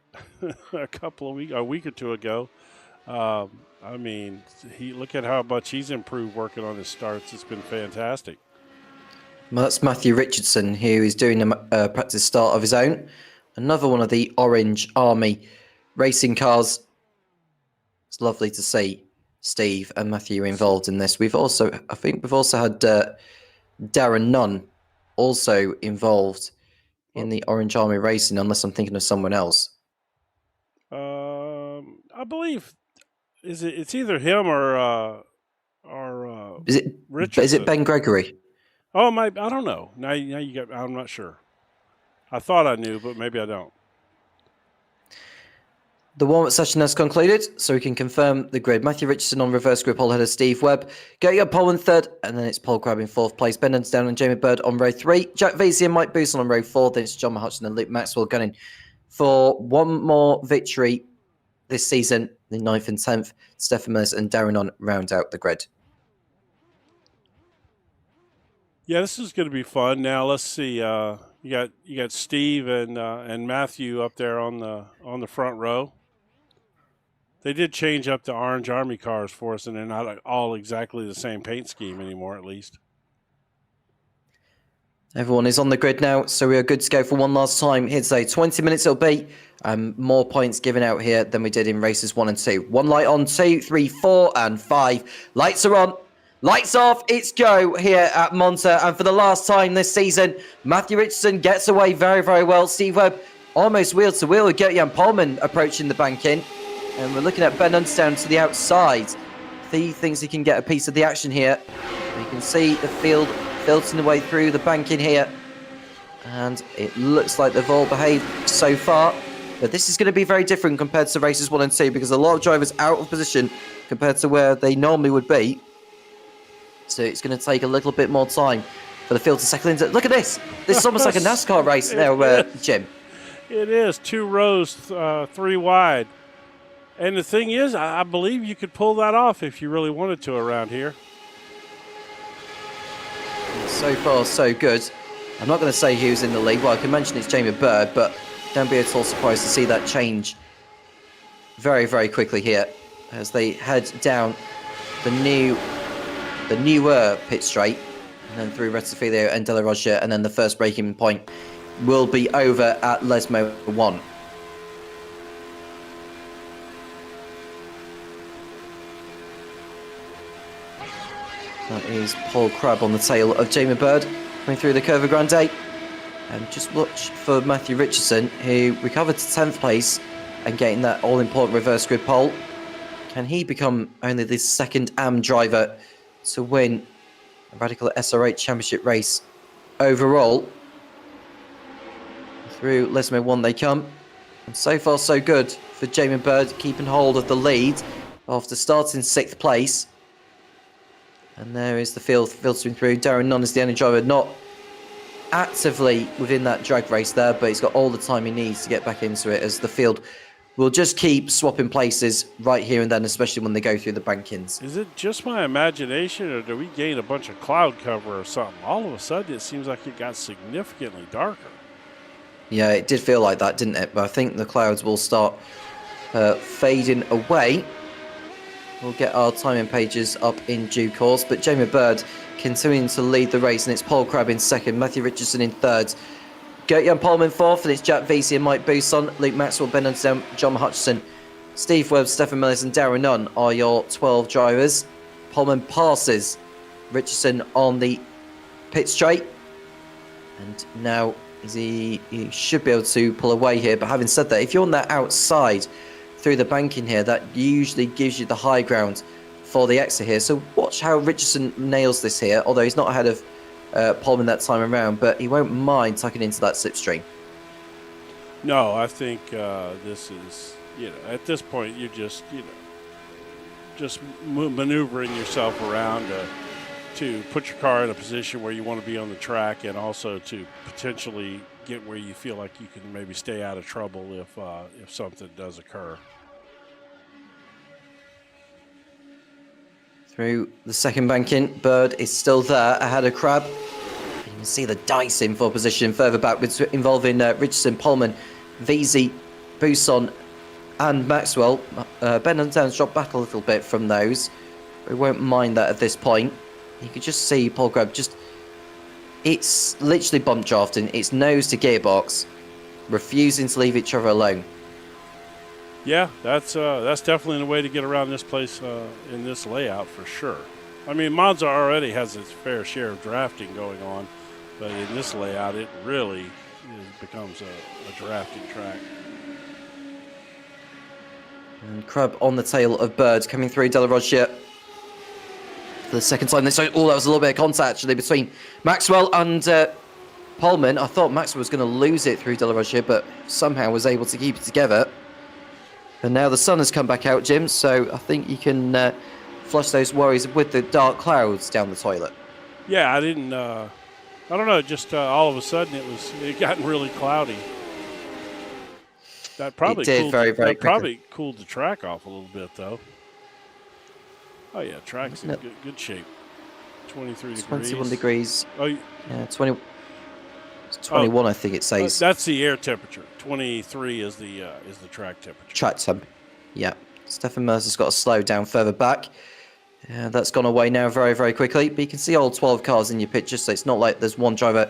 a week or two ago. I mean, look at how much he's improved working on his starts. It's been fantastic. Well, that's Matthew Richardson, who is doing a practice start of his own. Another one of the Orange Army racing cars. It's lovely to see Steve and Matthew involved in this. I think we've also had Darren Nunn also involved in the Orange Army racing, unless I'm thinking of someone else. I believe it's either him or Richardson. Is it Ben Gregory? Oh, I don't know. Now you got. I'm not sure. I thought I knew, but maybe I don't. The warm-up session has concluded, so we can confirm the grid. Matthew Richardson on reverse grid pole ahead of Steve Webb. Getting up pole in third, and then it's Paul Crabb in fourth place. Ben Dunsdown and Jamie Bird on row 3. Jack Vasey and Mike Boosson on row 4. Then it's John Hutchinson and Luke Maxwell gunning for one more victory this season. The 9th and 10th, Stefan Mills and Darren on round out the grid. Yeah, this is going to be fun. Now let's see. You got Steve and Matthew up there on the front row. They did change up the Orange Army cars for us, and they're not all exactly the same paint scheme anymore, at least. Everyone is on the grid now, so we are good to go for one last time. Here today, 20 minutes it'll be. More points given out here than we did in races 1 and 2. 1 light on, 2, 3, 4, and 5. Lights are on. Lights off, it's go here at Monza. And for the last time this season, Matthew Richardson gets away very, very well. Steve Webb almost wheel to wheel with Gert-Jan Polman approaching the bank in. And we're looking at Ben Dunsdown to the outside. He thinks he can get a piece of the action here. You can see the field filtering the way through the bank in here. And it looks like they've all behaved so far. But this is going to be very different compared to races 1 and 2 because a lot of drivers out of position compared to where they normally would be. So it's going to take a little bit more time for the field to settle into. Look at this. This is almost like a NASCAR race now, Jim. It is. 2 rows, 3 wide. And the thing is, I believe you could pull that off if you really wanted to around here. So far, so good. I'm not going to say who's in the lead. Well, I can mention it's Jamie Bird, but don't be at all surprised to see that change very, very quickly here as they head down the newer pit straight and then through Rettifilio and De La Rocha, and then the first braking point will be over at Lesmo 1. That is Paul Crabb on the tail of Jamie Bird coming through the Curva Grande. And just watch for Matthew Richardson, who recovered to 10th place and getting that all-important reverse grid pole. Can he become only the second AM driver to win a Radical SR8 Championship race overall? Through Lesmo 1 they come. And so far so good for Jamie Bird, keeping hold of the lead after starting 6th place. And there is the field filtering through. Darren Nunn is the only driver not actively within that drag race there, but he's got all the time he needs to get back into it, as the field will just keep swapping places right here and then, especially when they go through the bankings. Is it just my imagination, or do we gain a bunch of cloud cover or something? All of a sudden, it seems like it got significantly darker. Yeah, it did feel like that, didn't it? But I think the clouds will start fading away. We'll get our timing pages up in due course, but Jamie Bird continuing to lead the race, and it's Paul Crabb in second, Matthew Richardson in third, Gert-Jan Polman fourth, and it's Jack Vasey and Mike Boosson, Luke Maxwell, Ben Dunsdown, John Hutchinson, Steve Webb, Stefan Mills and Darren Nunn are your 12 drivers. Polman passes Richardson on the pit straight, and now he should be able to pull away here. But having said that, if you're on that outside through the banking here, that usually gives you the high ground for the exit here. So watch how Richardson nails this here, although he's not ahead of Polman that time around, but he won't mind tucking into that slipstream. No, I think this is, at this point, you're just maneuvering yourself around to put your car in a position where you want to be on the track, and also to potentially get where you feel like you can maybe stay out of trouble if something does occur. Through the second banking, Bird is still there ahead of Crabb. He You see the dice in for position further back, involving Richardson, Pullman, VZ, Buson, and Maxwell. Ben and Dan's dropped back a little bit from those. We won't mind that at this point. You can just see Paul Grab it's literally bump drafting. It's nose to gearbox, refusing to leave each other alone. Yeah, that's definitely the way to get around this place in this layout for sure. I mean, Monza already has its fair share of drafting going on, but in this layout, it really becomes a drafting track. And Crab on the tail of Bird coming through De La Rocha for the second time. That was a little bit of contact actually between Maxwell and Pullman. I thought Maxwell was going to lose it through De La Rocha, but somehow was able to keep it together. And now the sun has come back out, Jim, so I think you can flush those worries with the dark clouds down the toilet. Yeah, I didn't, I don't know, just all of a sudden it gotten really cloudy. That probably probably cooled the track off a little bit, though. Oh, yeah, track's in good shape. 23 degrees. 21 degrees. Oh, yeah, 21, I think it says. That's the air temperature. 23 is the track temperature. Track temp. Yeah. Stefan Mercer's got to slow down further back. That's gone away now very, very quickly. But you can see all 12 cars in your picture, so it's not like there's one driver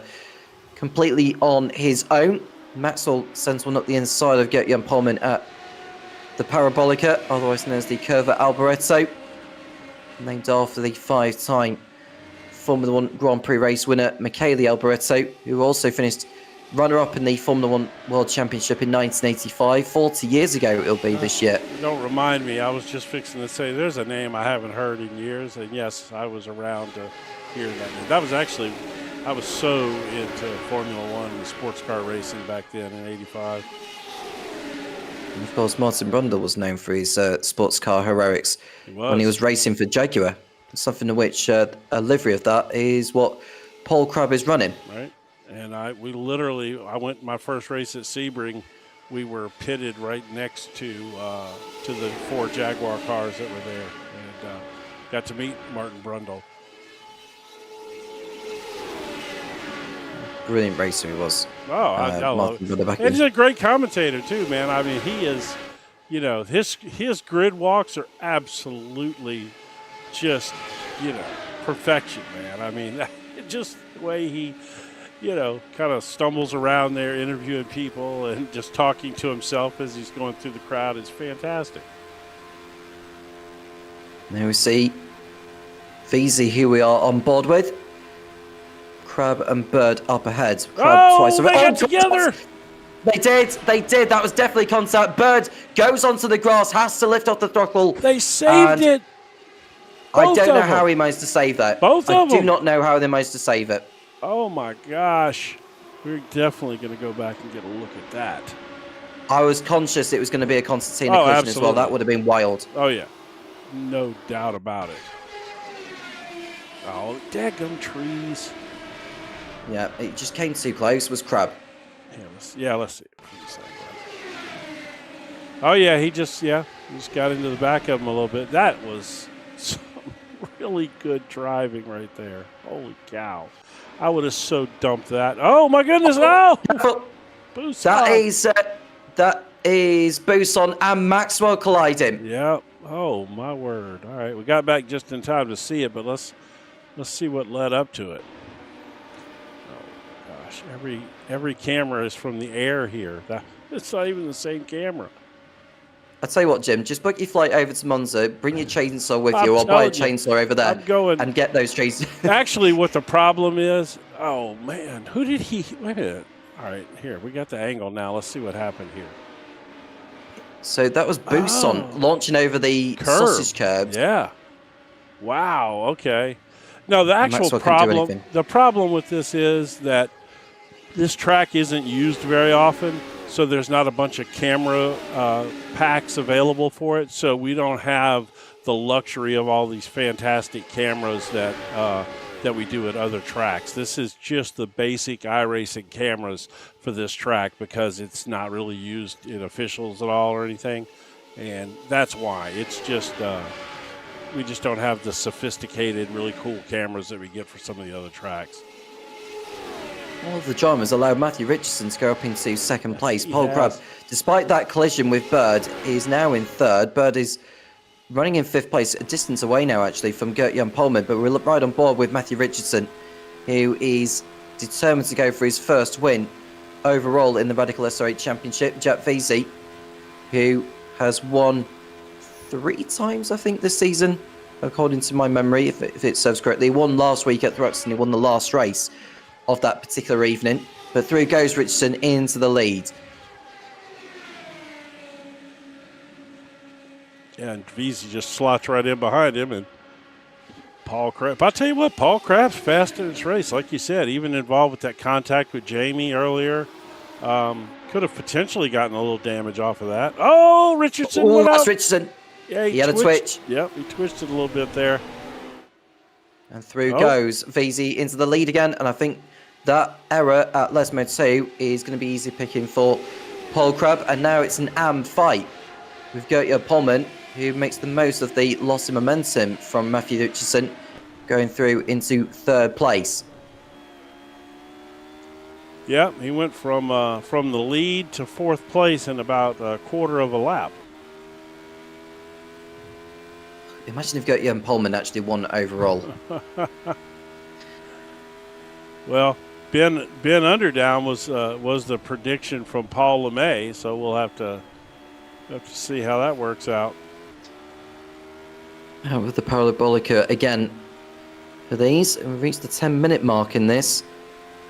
completely on his own. Maxwell sends one up the inside of Gert-Jan Pullman at the Parabolica, otherwise known as the Curva Alboreto, named after the 5-time Formula 1 Grand Prix race winner Michele Alboreto, who also finished runner-up in the Formula 1 World Championship in 1985. 40 years ago it'll be this year. Don't remind me. I was just fixing to say there's a name I haven't heard in years, and yes, I was around to hear that name. That was actually, I was so into Formula 1 and sports car racing back then in 85. And of course, Martin Brundle was known for his sports car heroics when he was racing for Jaguar. Something in which a livery of that is what Paul Crab is running. Right. And I went my first race at Sebring. We were pitted right next to the 4 Jaguar cars that were there, and got to meet Martin Brundle. Brilliant racer he was. Oh, I love it. And he's a great commentator too, man. I mean, he is, his grid walks are absolutely just, perfection, man. I mean, just the way he, kind of stumbles around there interviewing people and just talking to himself as he's going through the crowd is fantastic. Now we see VZ, who we are on board with. Crab and Bird up ahead. Crab twice. They got together. They did. That was definitely contact. Bird goes onto the grass, has to lift off the throttle. They saved it. I don't know how he managed to save that. I do not know how they managed to save it. Oh my gosh. We're definitely going to go back and get a look at that. I was conscious it was going to be a concertina collision absolutely. as well. That would have been wild. Oh, yeah. No doubt about it. Oh, daggum trees. Yeah, it just came too close. Was Crab. Let's see. Oh, yeah, he just got into the back of him a little bit. That was some really good driving right there. Holy cow. I would have so dumped that. Oh, my goodness, no! That is Buson and Maxwell colliding. Yeah. Oh, my word. All right, we got back just in time to see it, but let's see what led up to it. Oh, gosh. Every camera is from the air here. It's not even the same camera. I'll tell you what, Jim, just book your flight over to Monza, bring your chainsaw with you, or buy a chainsaw over there and get those trees. Actually, what the problem is, oh, man, wait a minute. All right, here, we got the angle now. Let's see what happened here. So that was Buson launching over the sausage curbs. Yeah. Wow, okay. No, the actual problem with this is that this track isn't used very often. So there's not a bunch of camera packs available for it. So we don't have the luxury of all these fantastic cameras that we do at other tracks. This is just the basic iRacing cameras for this track because it's not really used in officials at all or anything. And that's why. It's just we just don't have the sophisticated, really cool cameras that we get for some of the other tracks. All of the dramas allowed Matthew Richardson to go up into second place. he Paul Crabb, has. despite that collision with Bird, is now in third. Bird is running in fifth place, a distance away now actually from Gert-Jan Polman, but we're right on board with Matthew Richardson, who is determined to go for his first win overall in the Radical SR8 Championship. Jack Veazey, who has won 3 times, I think, this season, according to my memory, if it serves correctly. He won last week at Thruxton. He won the last race of that particular evening. But through goes Richardson into the lead. Yeah, and Veazey just slots right in behind him, and Paul Crabb. I'll tell you what, Paul Crabb's fast in this race. Like you said, even involved with that contact with Jamie earlier. Could have potentially gotten a little damage off of that. Oh, Richardson went that's out. Richardson. Yeah, he had a twitch. Yep, he twitched it a little bit there. And through goes Veazey into the lead again. And I think that error at Lesmo 2 is going to be easy picking for Paul Crabb. And now it's an am fight with Gert-Jan Polman, who makes the most of the loss in momentum from Matthew Richardson, going through into third place. Yeah, he went from the lead to fourth place in about a quarter of a lap. Imagine if Gert-Jan Polman actually won overall. Well, Ben Underdown was the prediction from Paul LeMay, so we'll have to see how that works out. With the Parabolica again for these, we've reached the 10-minute mark in this.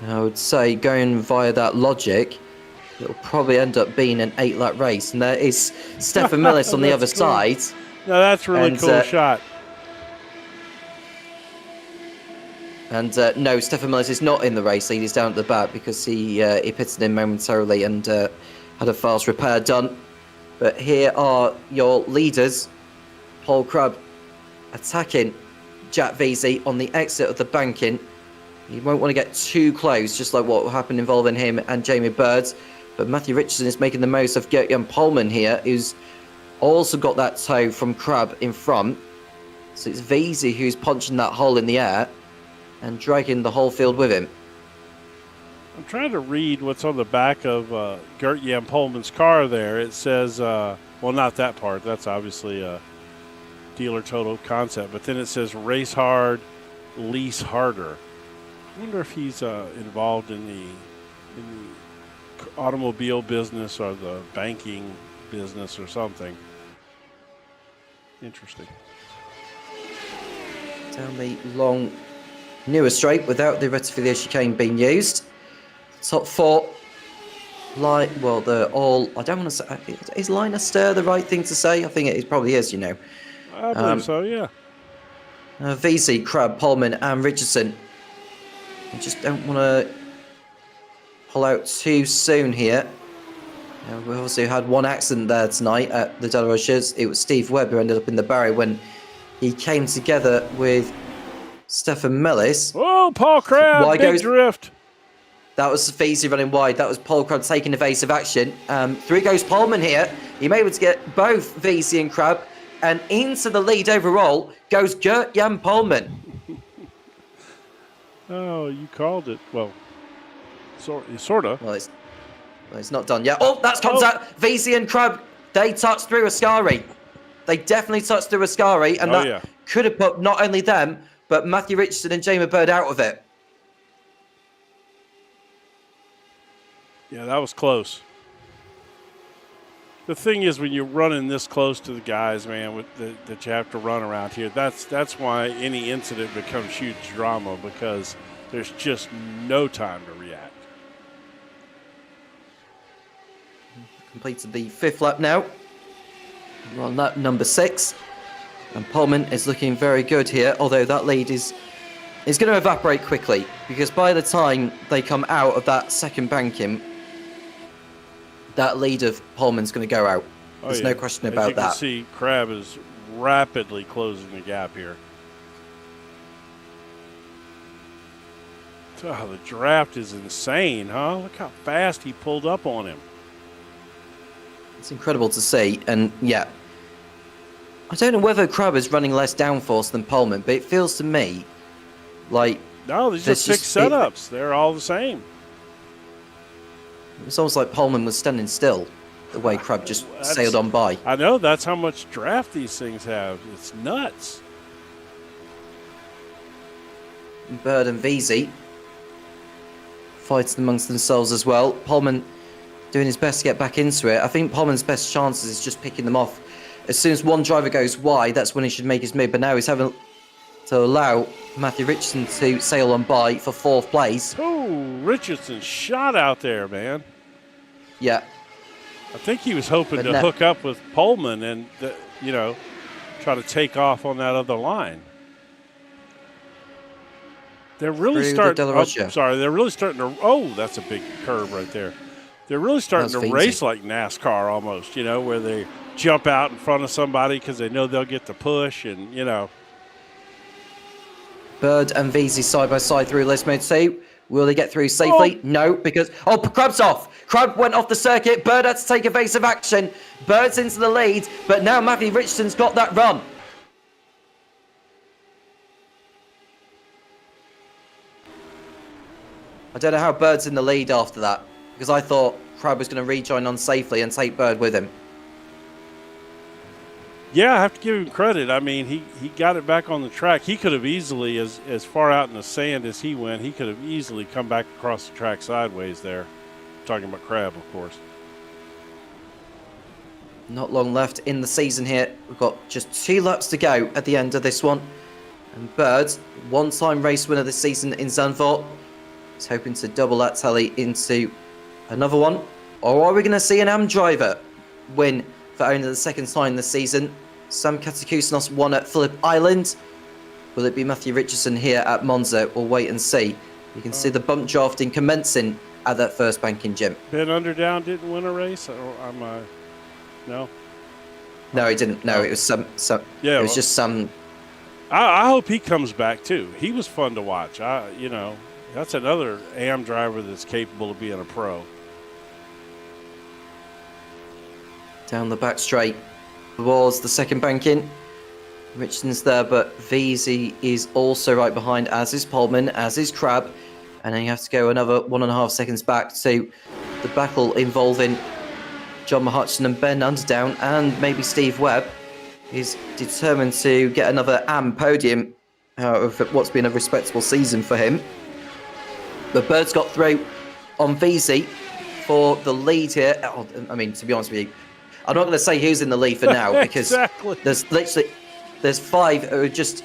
I would say going via that logic, it'll probably end up being an 8-lap race. And there is Stefan Millis on the other side. No, that's a really cool shot. And no, Stefan Millis is not in the race lead. He's down at the back because he pitted in momentarily and had a fast repair done. But here are your leaders. Paul Crabb attacking Jack Veazey on the exit of the banking. You won't want to get too close, just like what happened involving him and Jamie Bird. But Matthew Richardson is making the most of Gert-Jan Polman here, who's also got that toe from Crabb in front. So it's Veazey who's punching that hole in the air and dragging the whole field with him. I'm trying to read what's on the back of Gert-Jan Polman's car there. It says, well, not that part. That's obviously a dealer total concept. But then it says race hard, lease harder. I wonder if he's involved in the automobile business or the banking business or something. Interesting. Down the long newer straight without the rectifier chicane being used. Top 4. They're all. I don't want to say. Is line astir the right thing to say? I think it probably is. You know. I believe so. Yeah. Veazey, Crabb, Polman, and Richardson. I just don't want to pull out too soon here. We obviously had one accident there tonight at the Delaroches. It was Steve Webb who ended up in the barrier when he came together with Stefan Millis. Oh, Paul Crabb, big drift. That was Veazey running wide. That was Paul Crabb taking evasive action. Through goes Polman here. He may be able to get both Veazey and Crabb. And into the lead overall goes Gert-Jan Polman. Oh, you called it. Well, sort of. Well, it's not done yet. Oh, that's contact. Veazey and Crabb, they touched through Ascari. They definitely touched through Ascari, and that could have put not only them, but Matthew Richardson and Jamie Bird out of it. Yeah, that was close. The thing is, when you're running this close to the guys, man, that you have to run around here, that's why any incident becomes huge drama, because there's just no time to react. Completed the 5th lap now. We're on lap number 6. And Polman is looking very good here, although that lead is going to evaporate quickly, because by the time they come out of that second banking, that lead of Polman's going to go out. There's no question about that. As you can see, Crabb is rapidly closing the gap here. Oh, the draft is insane, huh? Look how fast he pulled up on him. It's incredible to see, and yeah. I don't know whether Crabb is running less downforce than Polman, but it feels to me like... No, these are 6 setups. They're all the same. It's almost like Pullman was standing still, the way Crab just sailed on by. I know, that's how much draft these things have. It's nuts. Bird and VZ fighting amongst themselves as well. Pullman doing his best to get back into it. I think Pullman's best chances is just picking them off. As soon as one driver goes wide, that's when he should make his move. But now he's having to allow Matthew Richardson to sail on by for 4th place. Oh, Richardson shot out there, man. Yeah. I think he was hoping to hook up with Pullman and, try to take off on that other line. They're really starting. They're really starting to. Oh, that's a big curve right there. They're really starting to race like NASCAR almost. Where they jump out in front of somebody because they know they'll get the push, and Bird and VZ side by side through list mode 2. Will they get through safely? Oh. No, because Crab's off. Crab went off the circuit. Bird had to take evasive action. Bird's into the lead, but now Matthew Richardson's got that run. I don't know how Bird's in the lead after that, because I thought Crab was going to rejoin on safely and take Bird with him. Yeah, I have to give him credit. I mean, he got it back on the track. He could have easily, as far out in the sand as he went, he could have easily come back across the track sideways there. I'm talking about Crab, of course. Not long left in the season here. We've got just 2 laps to go at the end of this one. And Bird, one-time race winner this season in Zandvoort, is hoping to double that tally into another one. Or are we going to see an AM driver win for only the 2nd time this season? Sam Katakousinos won at Phillip Island. Will it be Matthew Richardson here at Monza? We'll wait and see. You can see the bump drafting commencing at that first banking gym. Ben Underdown didn't win a race? No? No, he didn't. No, it was some it was just some. I hope he comes back too. He was fun to watch. That's another AM driver that's capable of being a pro. Down the back straight was the 2nd banking. Richardson's there, but VZ is also right behind, as is Pullman, as is Crab. And then you have to go another 1.5 seconds back to the battle involving John Mahutson and Ben Underdown, and maybe Steve Webb is determined to get another AM podium out of what's been a respectable season for him. The Bird's got through on VZ for the lead here. I mean, to be honest with you, I'm not going to say who's in the lead for now, because there's 5 who are just.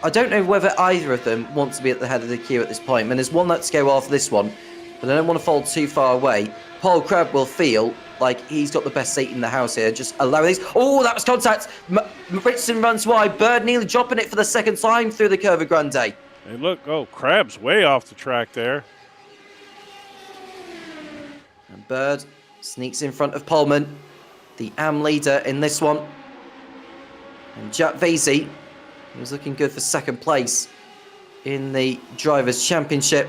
I don't know whether either of them want to be at the head of the queue at this point. And there's one that's go after this one, but I don't want to fall too far away. Paul Crab will feel like he's got the best seat in the house here. Just allow these. Oh, that was contact. Richardson runs wide. Bird nearly dropping it for the 2nd time through the Curva Grande. Hey, look. Oh, Crab's way off the track there. And Bird sneaks in front of Pullman, the AM leader in this one. And Jack Vasey, he was looking good for 2nd place in the Drivers' Championship.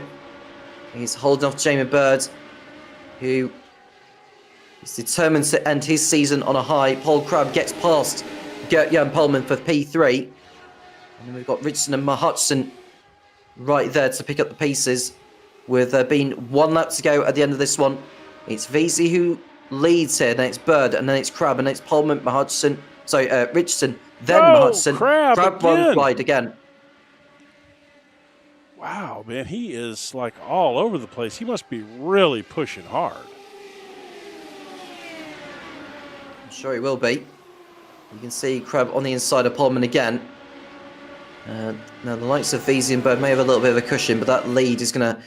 He's holding off Jamie Bird, who is determined to end his season on a high. Paul Crab gets past Gert-Jan Pullman for P3. And then we've got Richardson and Mahutson right there to pick up the pieces, with there being 1 lap to go at the end of this one. It's VZ who leads here, then it's Bird, and then it's Crab, and then it's Pullman, Richardson, then Mahutson. Crab runs wide again. Wow, man, he is like all over the place. He must be really pushing hard. I'm sure he will be. You can see Crab on the inside of Pullman again. Now the likes of VZ and Bird may have a little bit of a cushion, but that lead is going to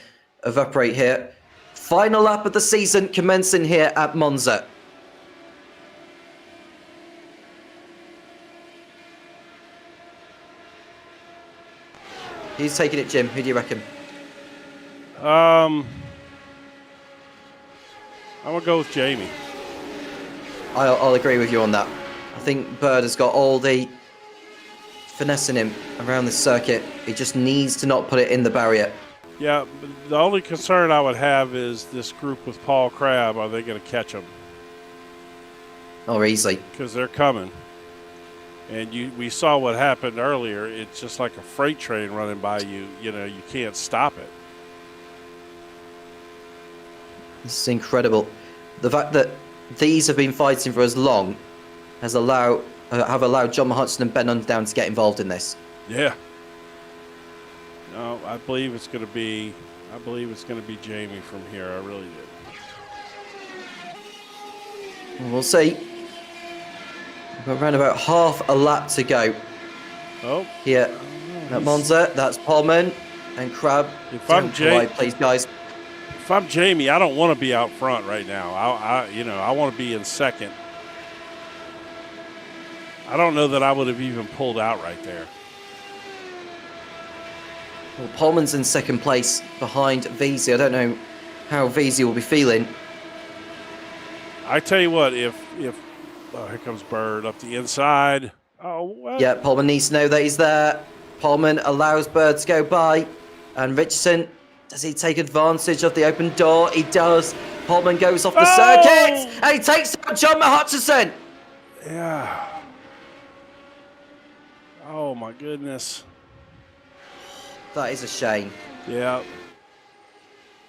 evaporate here. Final lap of the season commencing here at Monza. Who's taking it, Jim? Who do you reckon? I'm going to go with Jamie. I'll agree with you on that. I think Bird has got all the finesse in him around this circuit. He just needs to not put it in the barrier. Yeah, but the only concern I would have is this group with Paul Crab. Are they going to catch him? Or easily. Because they're coming. And we saw what happened earlier. It's just like a freight train running by you. You can't stop it. This is incredible. The fact that these have been fighting for as long has have allowed John Hudson and Ben Underdown to get involved in this. Yeah. No, I believe it's going to be Jamie from here. I really do. We'll see. We've got around about half a lap to go. Oh. Here at Monza. That's Pullman and Crab. If I'm Jamie, please, guys. If I'm Jamie, I don't want to be out front right now. I want to be in second. I don't know that I would have even pulled out right there. Well, Pullman's in second place behind Veazey. I don't know how Veazey will be feeling. I tell you what, if here comes Bird up the inside. Oh, what? Yeah, Pullman needs to know that he's there. Pullman allows Bird to go by. And Richardson, does he take advantage of the open door? He does. Pullman goes off the circuit. And he takes out John Hutchison. Yeah. Oh, my goodness. That is a shame. Yeah.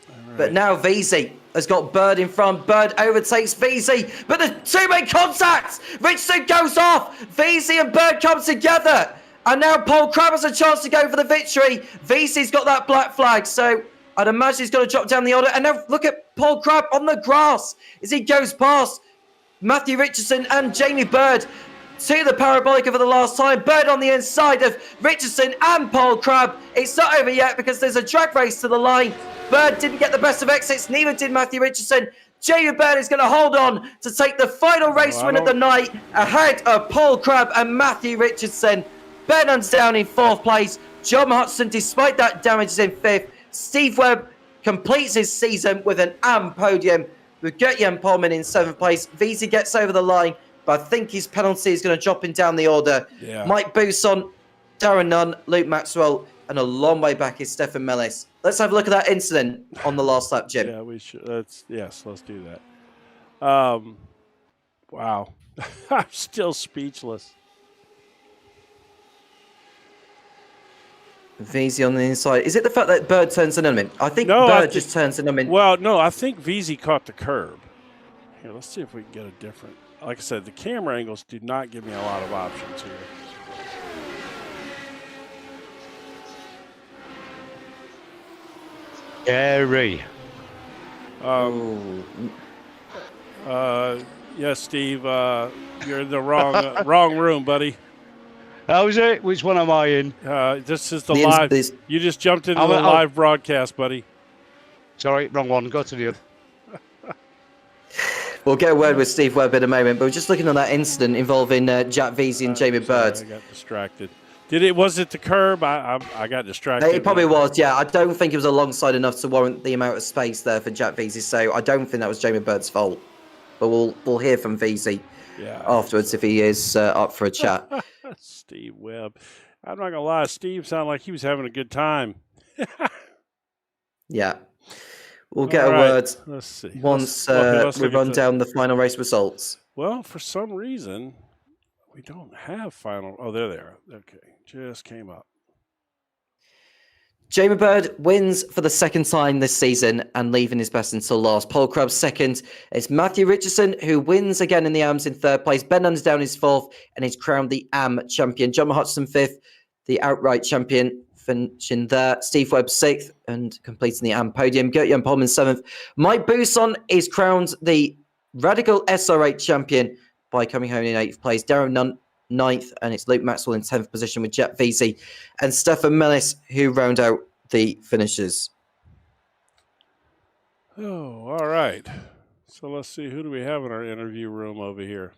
Right. But now Veazey has got Bird in front. Bird overtakes Veazey, but the two make contact. Richardson goes off. Veazey and Bird come together. And now Paul Crab has a chance to go for the victory. Veazey's got that black flag, so I'd imagine he's going to drop down the order. And now look at Paul Crab on the grass as he goes past Matthew Richardson and Jamie Bird to the parabolica for the last time. Bird on the inside of Richardson and Paul Crab. It's not over yet because there's a drag race to the line. Bird didn't get the best of exits, neither did Matthew Richardson. Jamie Bird is going to hold on to take the final race win of the night ahead of Paul Crab and Matthew Richardson. Ben Underdown in fourth place. John Hudson, despite that damage, is in fifth. Steve Webb completes his season with an AM podium with Gert-Jan Pullman in seventh place. Veazey gets over the line, but I think his penalty is going to drop him down the order. Yeah. Mike Bousson, Darren Nunn, Luke Maxwell, and a long way back is Stefan Mellis. Let's have a look at that incident on the last lap, Jim. Yeah, we should. Let's do that. Wow. I'm still speechless. Veazey on the inside. Is it the fact that Bird turns an element? I think Bird just turns an element. Well, no, I think Veazey caught the curb. Here, let's see if we can get a different. Like I said, the camera angles do not give me a lot of options here. Gary. Yes, Steve. You're in the wrong room, buddy. How's it? Which one am I in? This is the live. You just jumped into the live broadcast, buddy. Sorry, wrong one. Go to the other. We'll get a word with Steve Webb in a moment, but we're just looking at that incident involving Jack Veazey and Jamie Bird. I got distracted. Was it the curb? I got distracted. It probably was, yeah. I don't think it was alongside enough to warrant the amount of space there for Jack Veazey, so I don't think that was Jamie Bird's fault. But we'll hear from Veazey afterwards if he is up for a chat. Steve Webb. I'm not going to lie. Steve sounded like he was having a good time. Yeah. We'll get a word. Let's see. Once we run down the final race results. Well, for some reason, we don't have final. Oh, there they are. Okay. Just came up. Jamie Bird wins for the second time this season and leaving his best until last. Paul Crab second. It's Matthew Richardson who wins again in the AMs in third place. Ben Underdown is fourth and is crowned the AM champion. John Hudson fifth, the outright champion, finishing there. Steve Webb sixth and completing the AM podium. Gert-Jan Pullman seventh. Mike Bousson is crowned the Radical SR8 champion by coming home in eighth place. Darren Nunn ninth, and it's Luke Maxwell in 10th position with Jack Veazey and Stefan Mellis who round out the finishers. Oh, all right. So let's see, who do we have in our interview room over here?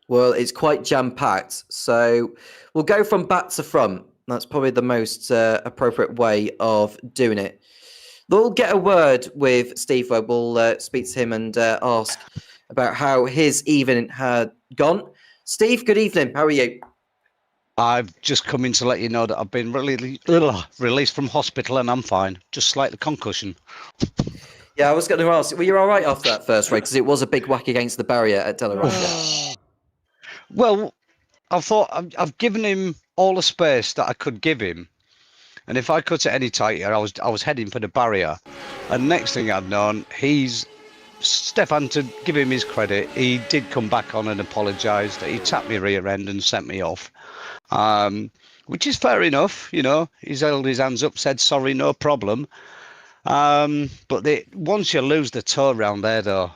Well, it's quite jam-packed, so we'll go from back to front. That's probably the most appropriate way of doing it. We'll get a word with Steve Webb. We'll speak to him and ask about how his evening had gone. Steve, good evening. How are you? I've just come in to let you know that I've been released from hospital and I'm fine. Just slightly concussion. Yeah, I was going to ask, were you all right after that first race? Because it was a big whack against the barrier at Della Rosa. Well, I thought I've given him all the space that I could give him. And if I cut it any tighter, I was heading for the barrier. And next thing I'd known, Stefan, to give him his credit, he did come back on and apologised. He tapped me rear end and sent me off, which is fair enough. He's held his hands up, said sorry, no problem. But once you lose the toe around there, though,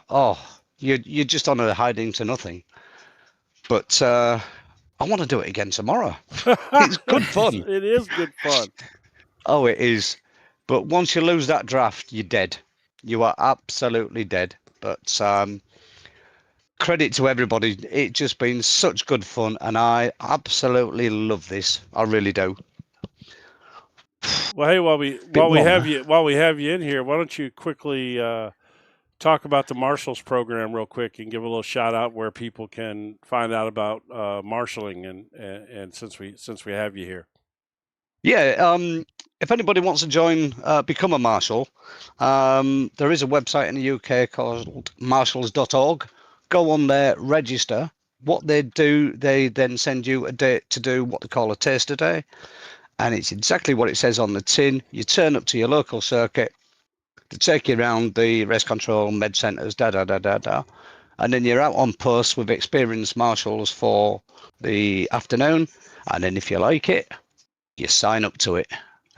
you're just on a hiding to nothing. But I want to do it again tomorrow. It's good fun. It is good fun. Oh, it is. But once you lose that draft, you're dead. You are absolutely dead. But credit to everybody. It's just been such good fun, and I absolutely love this. I really do. Well, hey, while we have you in here, why don't you quickly talk about the Marshals program real quick and give a little shout out where people can find out about marshalling and since we have you here. Yeah, if anybody wants to join, become a marshal, there is a website in the UK called marshals.org. Go on there, register. What they do, they then send you a date to do what they call a taster day. And it's exactly what it says on the tin. You turn up to your local circuit, to take you around the race control, med centres, and then you're out on post with experienced marshals for the afternoon. And then if you like it, you sign up to it.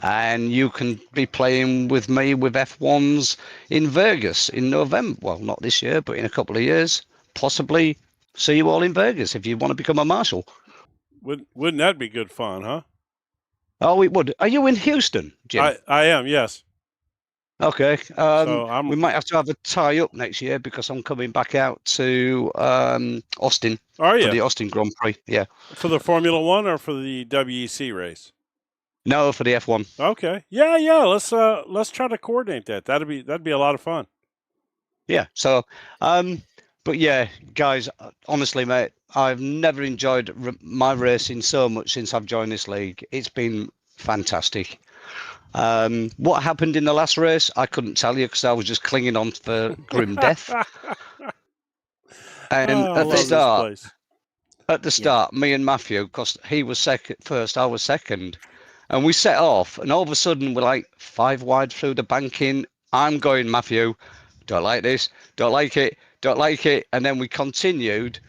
And you can be playing with me with F1s in Vegas in November. Well, not this year, but in a couple of years. Possibly see you all in Vegas if you want to become a marshal. Wouldn't that be good fun, huh? Oh, it would. Are you in Houston, Jim? I am, yes. Okay. So we might have to have a tie up next year because I'm coming back out to Austin for the Austin Grand Prix. Yeah. For the Formula One or for the WEC race? No, for the F1. Okay. Yeah. Let's try to coordinate that. That'd be a lot of fun. Yeah. So, but yeah, guys, honestly, mate, I've never enjoyed my racing so much since I've joined this league. It's been fantastic. What happened in the last race, I couldn't tell you because I was just clinging on for grim death. And at the start, me and Matthew, because he was first, I was second, and we set off, and all of a sudden we're like 5 wide through the banking. I'm going, Matthew, don't like this, don't like it, and then we continued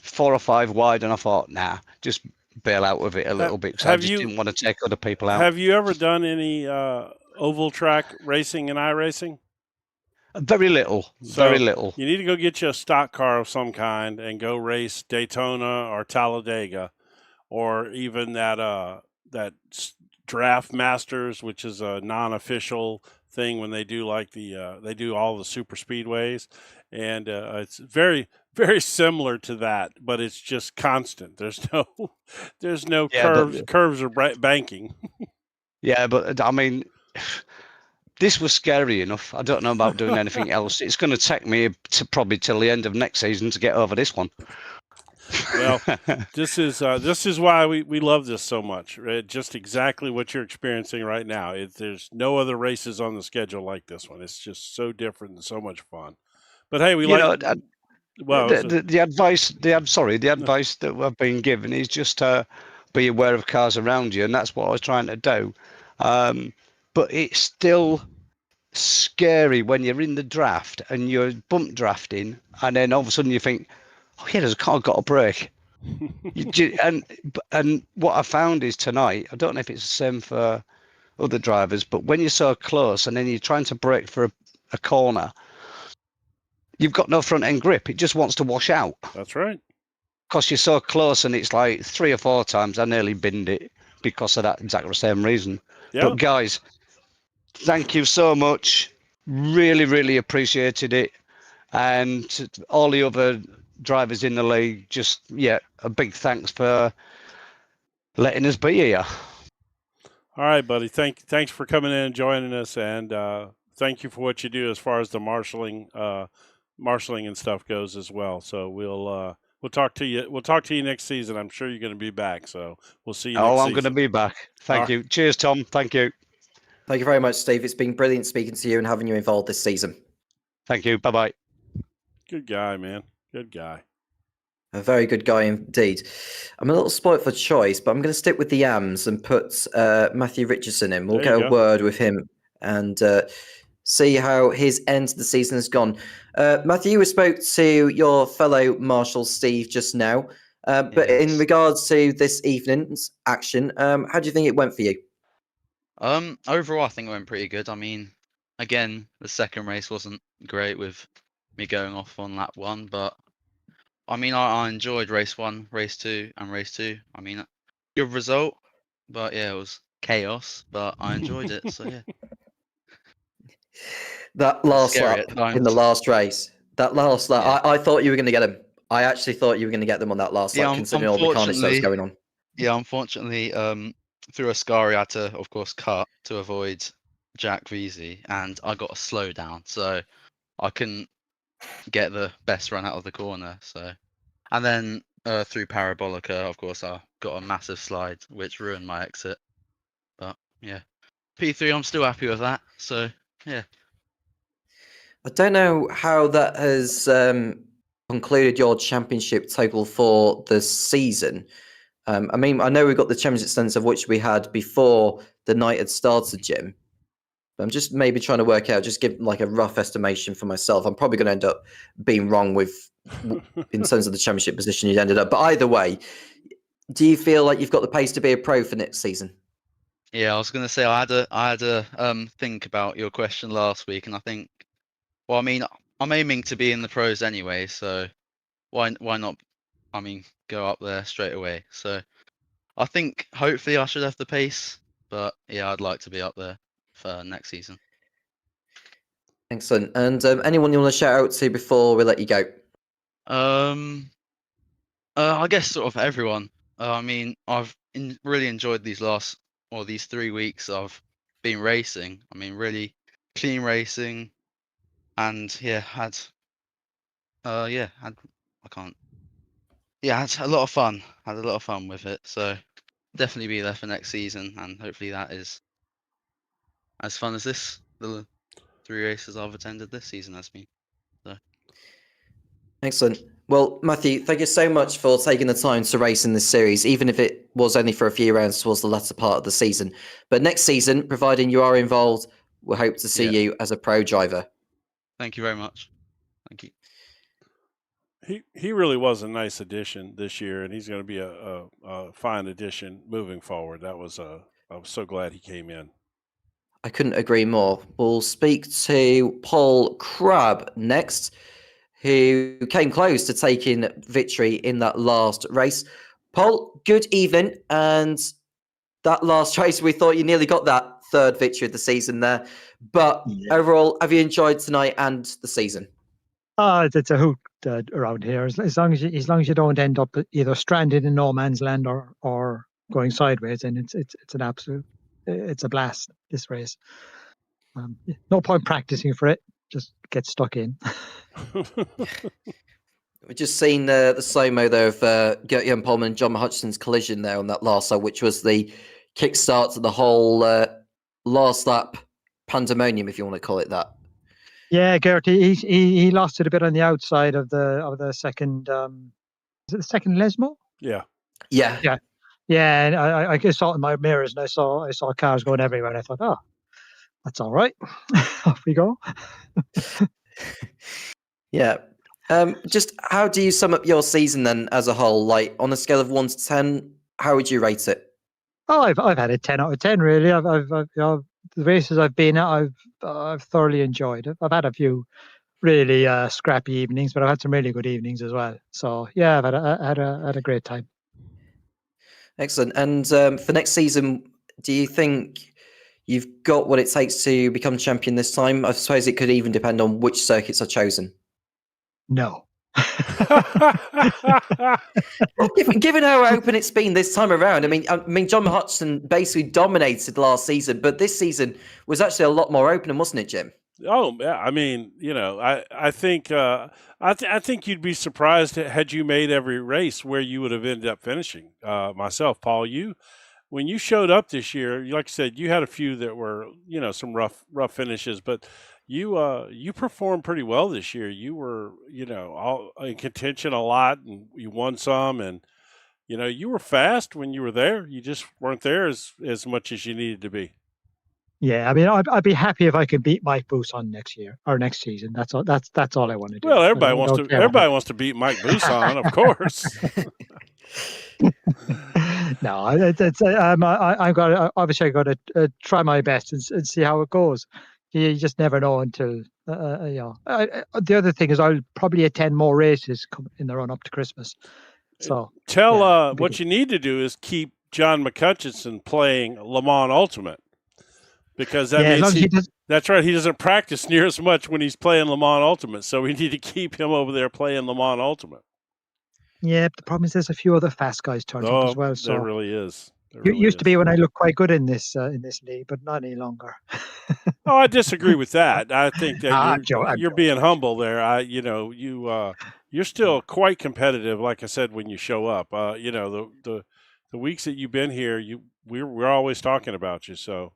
4 or 5 wide, and I thought, nah, just bail out with it a little bit because I just didn't want to take other people out. Have you ever done any oval track racing and iRacing? Very little. Very little. You need to go get you a stock car of some kind and go race Daytona or Talladega, or even that Draft Masters, which is a non-official thing when they do they do all the super speedways, and it's very, very similar to that, but it's just constant. There's no curves or banking. Yeah, but I mean, this was scary enough. I don't know about doing anything else. It's going to take me probably till the end of next season to get over this one. Well, this is why we love this so much. Right? Just exactly what you're experiencing right now. There's no other races on the schedule like this one. It's just so different and so much fun. But hey, the advice that I've been given is just be aware of cars around you, and that's what I was trying to do. But it's still scary when you're in the draft and you're bump drafting, and then all of a sudden you think, oh yeah, there's a car got a brake. And what I found is tonight, I don't know if it's the same for other drivers, but when you're so close and then you're trying to brake for a corner, you've got no front end grip. It just wants to wash out. That's right. Because you're so close, and it's like 3 or 4 times I nearly binned it because of that exact same reason. Yeah. But guys, thank you so much. Really, really appreciated it. And to all the other drivers in the league, just a big thanks for letting us be here. All right, buddy. Thanks for coming in and joining us, and thank you for what you do as far as the marshalling and stuff goes as well. So we'll talk to you. We'll talk to you next season. I'm sure you're going to be back. So we'll see you. I'm going to be back. Thank you. Cheers, Tom. Thank you. Thank you very much, Steve. It's been brilliant speaking to you and having you involved this season. Thank you. Bye-bye. Good guy, man. Good guy. A very good guy indeed. I'm a little spoilt for choice, but I'm going to stick with the Ams and put Matthew Richardson in. We'll There you get a go. word with him and see how his end of the season has gone. Matthew, we spoke to your fellow Marshal Steve just now, but in Yes. regards to this evening's action, how do you think it went for you? Overall, I think it went pretty good. I mean, again, the second race wasn't great with me going off on lap 1, but I mean, I enjoyed race 1, race 2, and race 2. I mean, good result, but yeah, it was chaos, but I enjoyed it. So yeah, That last scary lap at times. in the last race, that last lap, Yeah. I thought you were going to get him. I actually thought you were going to get them on that last lap, Yeah, considering all the carnage that was unfortunately, going on. yeah, unfortunately, through a Ascari, I had to, of course, cut to avoid Jack Veazey, and I got a slowdown, so I couldn't get the best run out of the corner. So, and then through Parabolica, of course, I got a massive slide, which ruined my exit. But yeah, P3, I'm still happy with that. So yeah. I don't know how that has concluded your championship total for the season. I mean, I know we've got the championship stunts of which we had before the night had started, Jim. But I'm just maybe trying to work out, just give like a rough estimation for myself. I'm probably going to end up being wrong with in terms of the championship position you ended up. But either way, do you feel like you've got the pace to be a pro for next season? Yeah, I was gonna say I had a think about your question last week, and I think, well, I mean, I'm aiming to be in the pros anyway, so why not? I mean, go up there straight away. So I think hopefully I should have the pace, but yeah, I'd like to be up there for next season. Excellent. And anyone you want to shout out to before we let you go? I guess sort of everyone. I mean, I've really enjoyed these 3 weeks of been racing. I mean, really clean racing, and yeah, had I had a lot of fun. Had a lot of fun with it. So definitely be there for next season, and hopefully that is as fun as the 3 races I've attended this season has been. So. Excellent. Well, Matthew, thank you so much for taking the time to race in this series, even if it was only for a few rounds towards the latter part of the season. But next season, providing you are involved, we'll hope to see you as a pro driver. Thank you very much. Thank you. He really was a nice addition this year, and he's going to be a fine addition moving forward. I was so glad he came in. I couldn't agree more. We'll speak to Paul Crabb next, who came close to taking victory in that last race. Paul, good evening. And that last race, we thought you nearly got that third victory of the season there. But overall, have you enjoyed tonight and the season? It's a hoot around here. As long as you don't end up either stranded in no man's land or going sideways, and it's an absolute, it's a blast, this race. No point practicing for it. Just get stuck in. We've just seen the slow-mo there of Gert-Jan Polman and John Hutchison's collision there on that last lap, which was the kickstart to the whole last lap pandemonium, if you want to call it that. Yeah, Gert, he lost it a bit on the outside of the second. Is it the second Lesmo? Yeah. And I just saw it in my mirrors, and I saw cars going everywhere, and I thought, oh, that's all right. Off we go. Yeah. Just how do you sum up your season then as a whole? Like on a scale of 1 to 10, how would you rate it? Oh, I've had a 10 out of 10 really. I've the races I've been at, I've thoroughly enjoyed. I've had a few really scrappy evenings, but I've had some really good evenings as well. So yeah, I've had a great time. Excellent. And for next season, do you think you've got what it takes to become champion this time? I suppose it could even depend on which circuits are chosen. No. Given how open it's been this time around, I mean, John Hutchison basically dominated last season, but this season was actually a lot more open, wasn't it, Jim? Oh yeah, I mean, I think I think you'd be surprised had you made every race where you would have ended up finishing. Myself, Paul, when you showed up this year, like I said, you had a few that were some rough finishes, but you performed pretty well this year. You were, all in contention a lot, and you won some, and you were fast when you were there. You just weren't there as much as you needed to be. Yeah, I mean, I'd be happy if I could beat Mike Buson next year or next season. That's all. That's all I want to do. Well, I everybody don't care what everybody wants to beat Mike Buson, of course. No, it's I got obviously I got to try my best and see how it goes. You just never know until the other thing is I'll probably attend more races in the run up to Christmas. So Tell what you need to do is keep John McCutcheon playing Le Mans Ultimate, because that means that's right. He doesn't practice near as much when he's playing Le Mans Ultimate, so we need to keep him over there playing Le Mans Ultimate. Yeah, the problem is there's a few other fast guys turned up as well. So there really is. It used to be when I looked quite good in this league, but not any longer. Oh, I disagree with that. I think that you're being humble there. You're still quite competitive, like I said, when you show up. The weeks that you've been here, we're always talking about you. So,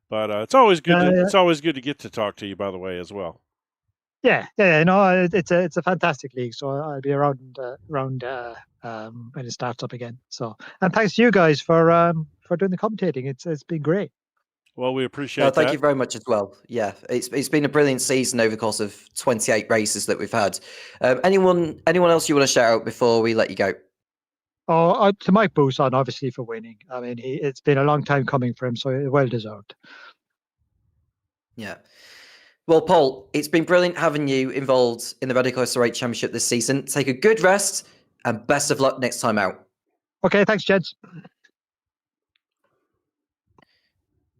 but it's always good. It's always good to get to talk to you, by the way, as well. Yeah, no, it's a fantastic league. So I'll be around when it starts up again. So, and thanks to you guys for doing the commentating. It's been great. Well, we appreciate that. Thank you very much as well. Yeah, it's been a brilliant season over the course of 28 races that we've had. Anyone else you want to shout out before we let you go? Oh, to Mike Buson, obviously, for winning. I mean, it's been a long time coming for him, so well deserved. Yeah. Well, Paul, it's been brilliant having you involved in the Radical SR8 Championship this season. Take a good rest and best of luck next time out. Okay, thanks, gents.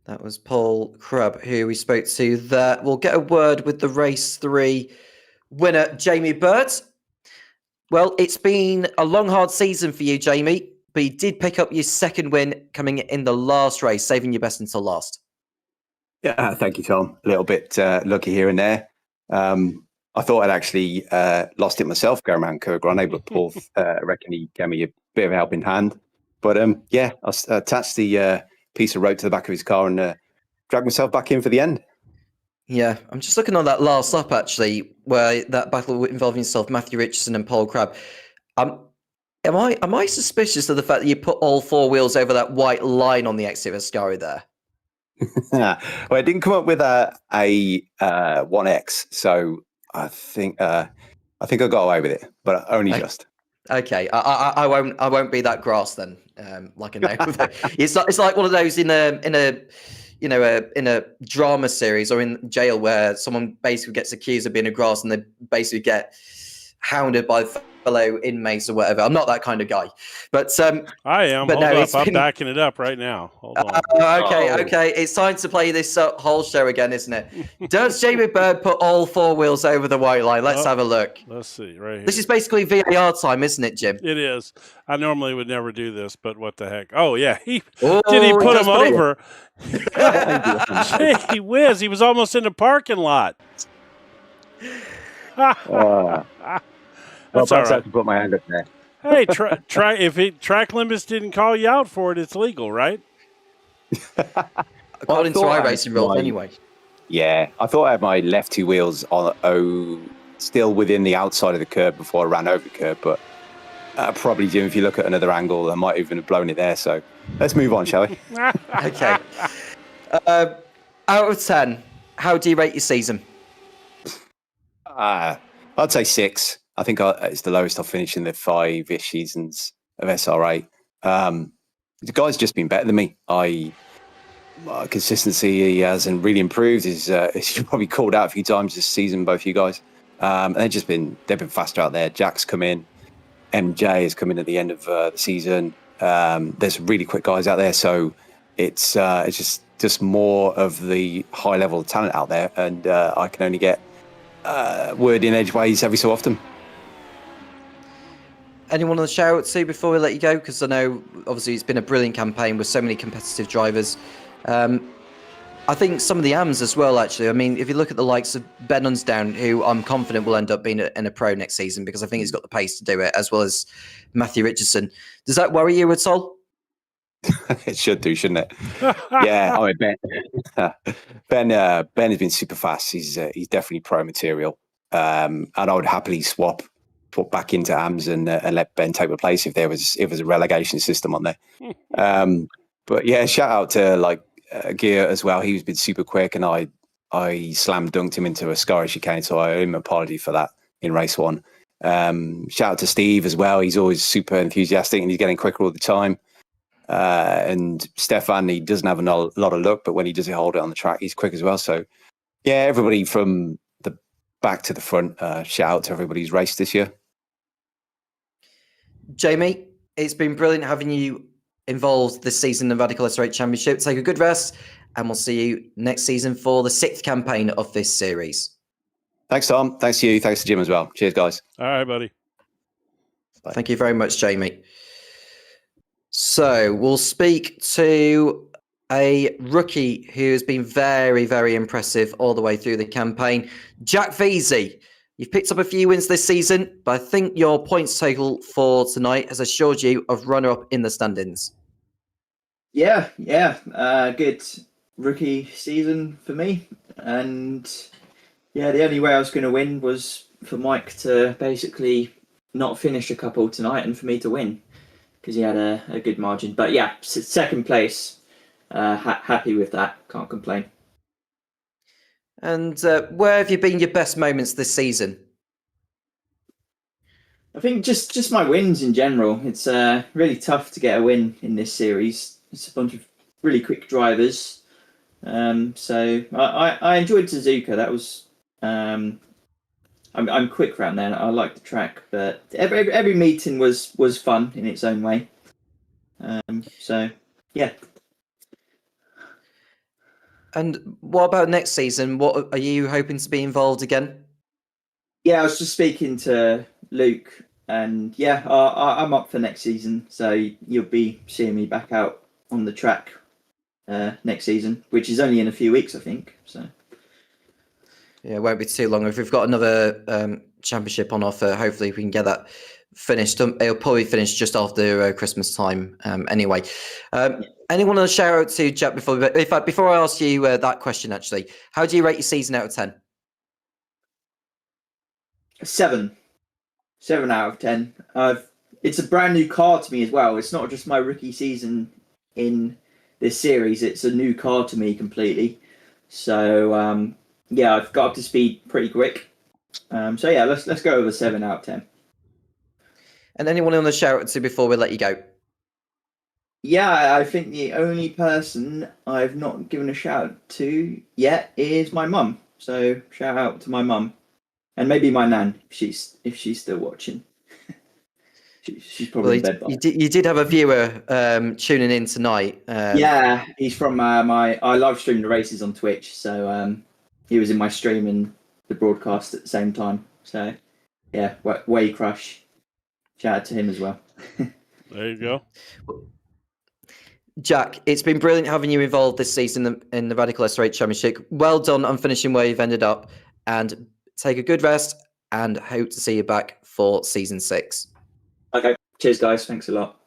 That was Paul Crubb, who we spoke to there. We'll get a word with the Race 3 winner, Jamie Bird. Well, it's been a long, hard season for you, Jamie, but you did pick up your second win coming in the last race, saving your best until last. Yeah, thank you, Tom. A little bit lucky here and there. I thought I'd actually lost it myself going around Kurgrane, but Paul, I reckon he gave me a bit of a helping hand. But I attached the piece of rope to the back of his car and dragged myself back in for the end. Yeah, I'm just looking on that last lap, actually, where that battle involving yourself, Matthew Richardson and Paul Crabb. Am I suspicious of the fact that you put all four wheels over that white line on the exit of Ascari there? Well, I didn't come up with a 1X, so I think I got away with it, but only just. Okay, I won't be that grass then. Like I know, it's like one of those in a drama series or in jail where someone basically gets accused of being a grass and they basically get hounded by fellow inmates or whatever. I'm not that kind of guy, but I am. But Hold no, up, I'm backing it up right now. Hold on. Okay. It's time to play this whole show again, isn't it? Does Jamie Bird put all four wheels over the white line? Let's have a look. Let's see right here. This is basically VAR time, isn't it, Jim? It is. I normally would never do this, but what the heck? Oh yeah, did he he put does him put it over? Gee whiz, he was almost in the parking lot. That's all I right. have to put my hand up there. Hey, try if track limits didn't call you out for it, it's legal, right? According to iRacing rules, anyway. Yeah, I thought I had my left two wheels on still within the outside of the curb before I ran over the curb, but probably, Jim, if you look at another angle, I might even have blown it there. So let's move on, shall we? Okay. Out of 10, how do you rate your season? I'd say 6. I think it's the lowest I've finished in the 5-ish seasons of SR8. The guy's just been better than me. Consistency hasn't really improved. He's probably called out a few times this season, both you guys. And they've been faster out there. Jack's come in. MJ has come in at the end of the season. There's really quick guys out there. So it's just more of the high level talent out there. And I can only get word in edgeways every so often. Anyone on the shout to before we let you go? Because I know, obviously, it's been a brilliant campaign with so many competitive drivers. I think some of the AMs as well, actually. I mean, if you look at the likes of Ben Unsdown, who I'm confident will end up being in a pro next season because I think he's got the pace to do it, as well as Matthew Richardson. Does that worry you at all? It should do, shouldn't it? Yeah, I mean Ben has been super fast. He's definitely pro material, and I would happily swap back into AMS and let Ben take the place if there was a relegation system on there. But yeah, shout out to like Gear as well. He's been super quick, and I slam dunked him into a Scottish chicane, so I owe him an apology for that in race 1. Shout out to Steve as well. He's always super enthusiastic and he's getting quicker all the time. And Stefan, he doesn't have a lot of luck, but when he does hold it on the track, he's quick as well. So yeah, everybody from the back to the front, shout out to everybody who's raced this year. Jamie, it's been brilliant having you involved this season in the Radical SR8 Championship. Take a good rest, and we'll see you next season for the 6th campaign of this series. Thanks, Tom. Thanks to you. Thanks to Jim as well. Cheers, guys. All right, buddy. Bye. Thank you very much, Jamie. So we'll speak to a rookie who has been very, very impressive all the way through the campaign, Jack Veazey. You've picked up a few wins this season, but I think your points total for tonight has assured you of runner-up in the standings. Yeah, good rookie season for me, and yeah, the only way I was going to win was for Mike to basically not finish a couple tonight and for me to win, because he had a good margin. But yeah, second place, happy with that, can't complain. And where have you been your best moments this season? I think just my wins in general. It's really tough to get a win in this series. It's a bunch of really quick drivers. So I enjoyed Suzuka. That was I'm quick around there. I like the track, but every meeting was fun in its own way. So yeah. And what about next season? What are you hoping to be involved again? Yeah, I was just speaking to Luke, and yeah, I'm up for next season. So you'll be seeing me back out on the track next season, which is only in a few weeks, I think. So yeah, it won't be too long. If we've got another championship on offer, hopefully we can get that finished. It'll probably finish just after Christmas time. Anyway, anyone want to shout out to Jack before? In fact, before I ask you that question, actually, how do you rate your season out of 10? 7 out of 10. It's a brand new car to me as well. It's not just my rookie season in this series. It's a new car to me completely. So yeah, I've got up to speed pretty quick. So yeah, let's go over 7 out of 10. And anyone on the shout out to before we let you go? Yeah, I think the only person I've not given a shout out to yet is my mum. So shout out to my mum, and maybe my nan if she's still watching. She's probably in bed. You did have a viewer tuning in tonight. Yeah, he's from I live stream the races on Twitch, so he was in my stream and the broadcast at the same time. So yeah, Way Crush. Shout out to him as well. There you go. Jack, it's been brilliant having you involved this season in the Radical SR8 Championship. Well done on finishing where you've ended up, and take a good rest, and hope to see you back for season 6. Okay, cheers guys, thanks a lot.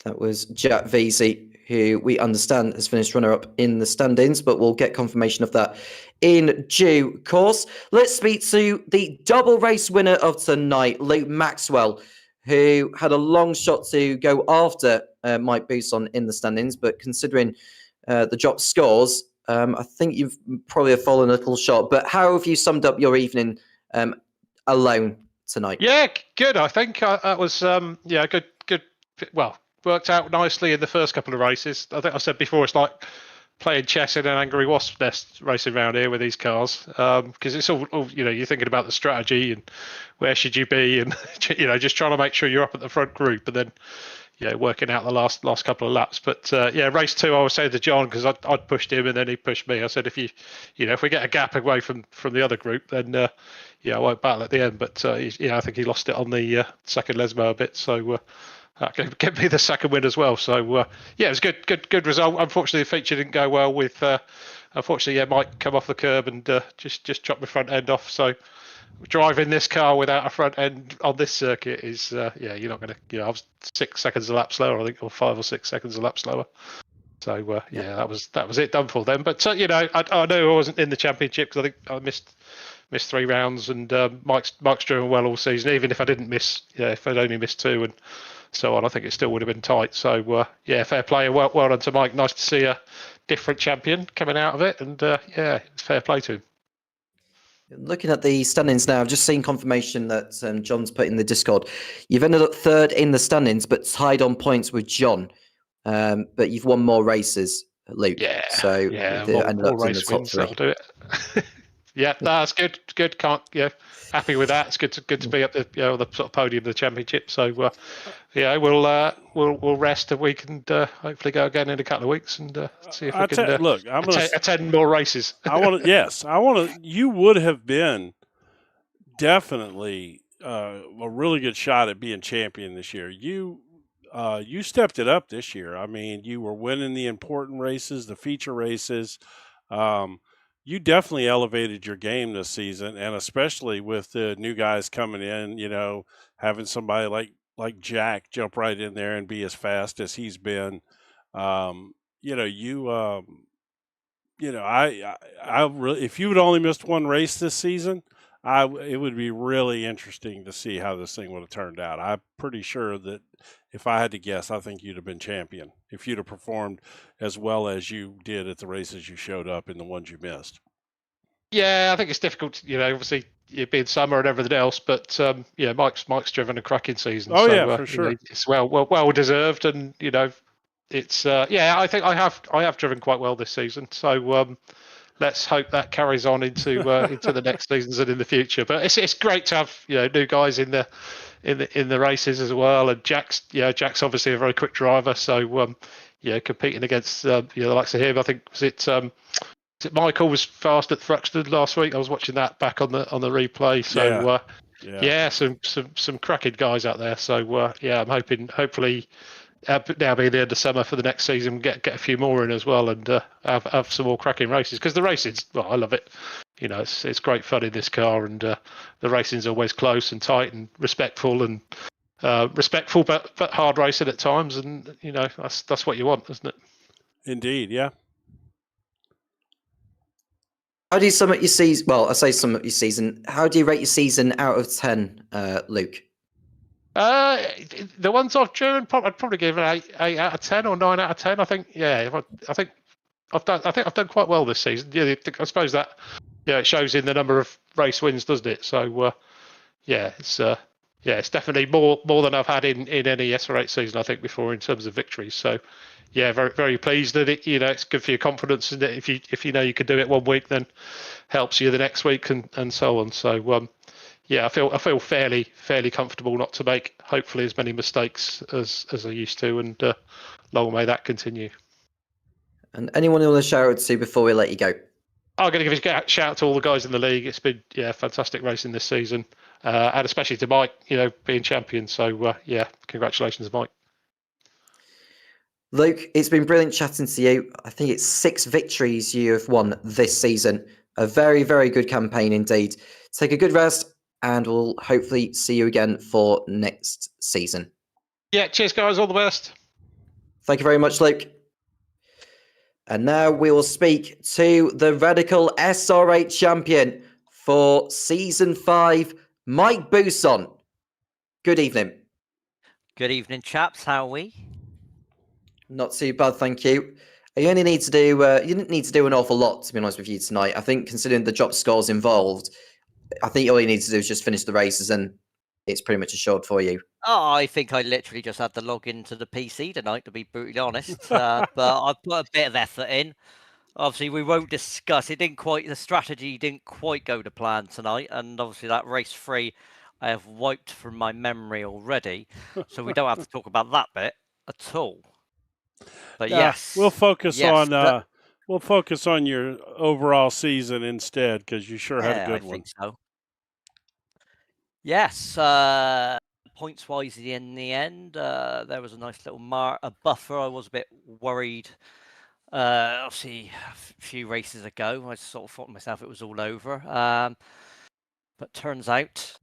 That was Jack Veazey, who we understand has finished runner-up in the standings, but we'll get confirmation of that in due course. Let's speak to the double race winner of tonight, Luke Maxwell, who had a long shot to go after Mike Bousson in the standings, but considering the drop scores, I think you've probably fallen a little short. But how have you summed up your evening alone tonight? Yeah, good. I think that was good. Well, worked out nicely in the first couple of races. I think I said before, it's like playing chess in an angry wasp nest racing around here with these cars, because it's all you're thinking about the strategy and where should you be, and just trying to make sure you're up at the front group, and then working out the last couple of laps. But race 2, I was saying to John, because I'd pushed him and then he pushed me. I said, if we get a gap away from the other group, then I won't battle at the end. But I think he lost it on the second Lesmo a bit, so that gave me the second win as well. So it was good result. Unfortunately, the feature didn't go well with unfortunately, yeah, might come off the curb and just chop my front end off. So driving this car without a front end on this circuit is, you're not going to. I was 6 seconds a lap slower, I think, or 5 or 6 seconds a lap slower. So that was it done for them. But I know I wasn't in the championship because I think I missed 3 rounds, and Mike's driven well all season. Even if I didn't miss, if I'd only missed 2 and so on, I think it still would have been tight. So fair play. Well done to Mike. Nice to see a different champion coming out of it, and it's fair play to him. Looking at the standings now, I've just seen confirmation that John's put in the Discord. You've ended up 3rd in the standings, but tied on points with John. But you've won more races, Luke. Yeah. So more ended up in the race top wins, 3. that'll do it. Yeah, that's good. Good. Can't. Happy with that. It's good to be up the the sort of podium of the championship. So we'll rest a week and hopefully go again in a couple of weeks and see if we can look. I'm going to attend more races. I want to. You would have been definitely a really good shot at being champion this year. You stepped it up this year. I mean, you were winning the important races, the feature races. You definitely elevated your game this season, and especially with the new guys coming in, having somebody like Jack jump right in there and be as fast as he's been. I really, if you had only missed 1 race this season, it would be really interesting to see how this thing would have turned out. I'm pretty sure that if I had to guess, I think you'd have been champion if you'd have performed as well as you did at the races you showed up in the ones you missed. Yeah, I think it's difficult, obviously it being summer and everything else, but Mike's driven a cracking season. Oh, so, yeah, for sure. It's well deserved, and it's I think I have driven quite well this season. So let's hope that carries on into the next seasons and in the future. But it's great to have new guys in the races as well. And Jack's obviously a very quick driver, so competing against the likes of him. I think was it Michael was fast at Thruxton last week. I was watching that back on the replay. So some cracking guys out there. So I'm hopefully. Now being the end of summer for the next season, get a few more in as well, and have some more cracking races, because the racing's, I love it. It's great fun in this car, and the racing's always close and tight and respectful, but hard racing at times, and that's what you want, isn't it? Indeed, yeah. How do you sum up your season? Well, I say sum up your season. How do you rate your season out of 10, Luke? The ones I've driven, I'd probably give it 8 out of 10 or 9 out of 10. I think, I think I've done quite well this season. Yeah, I suppose that it shows in the number of race wins, doesn't it? So it's definitely more than I've had in any SR8 season, I think, before in terms of victories. So very very pleased that it's good for your confidence, and that if you know you can do it one week, then helps you the next week and so on. So I feel fairly comfortable not to make hopefully as many mistakes as I used to, and long may that continue. And anyone you want to shout out to before we let you go? I'm going to give a shout out to all the guys in the league. It's been fantastic racing this season, and especially to Mike, being champion. So congratulations, Mike. Luke, it's been brilliant chatting to you. I think it's 6 victories you have won this season. A very, very good campaign indeed. Take a good rest, and we'll hopefully see you again for next season. Yeah, cheers, guys. All the best. Thank you very much, Luke. And now we will speak to the Radical SR8 champion for Season 5, Mike Bousson. Good evening. Good evening, chaps. How are we? Not too bad, thank you. You only need to do. You didn't need to do an awful lot, to be honest with you tonight. I think, considering the drop scores involved, I think all you need to do is just finish the races, and it's pretty much assured for you. Oh, I think I literally just had to log into the PC tonight, to be brutally honest. But I put a bit of effort in. Obviously, we won't discuss. The strategy didn't quite go to plan tonight, and obviously that race 3, I have wiped from my memory already, so we don't have to talk about that bit at all. But yes, we'll focus on your overall season instead, because you sure had a good one. I think so. Yes, points wise in the end, there was a nice little buffer. I was a bit worried Obviously, a few races ago, I sort of thought to myself it was all over. But turns out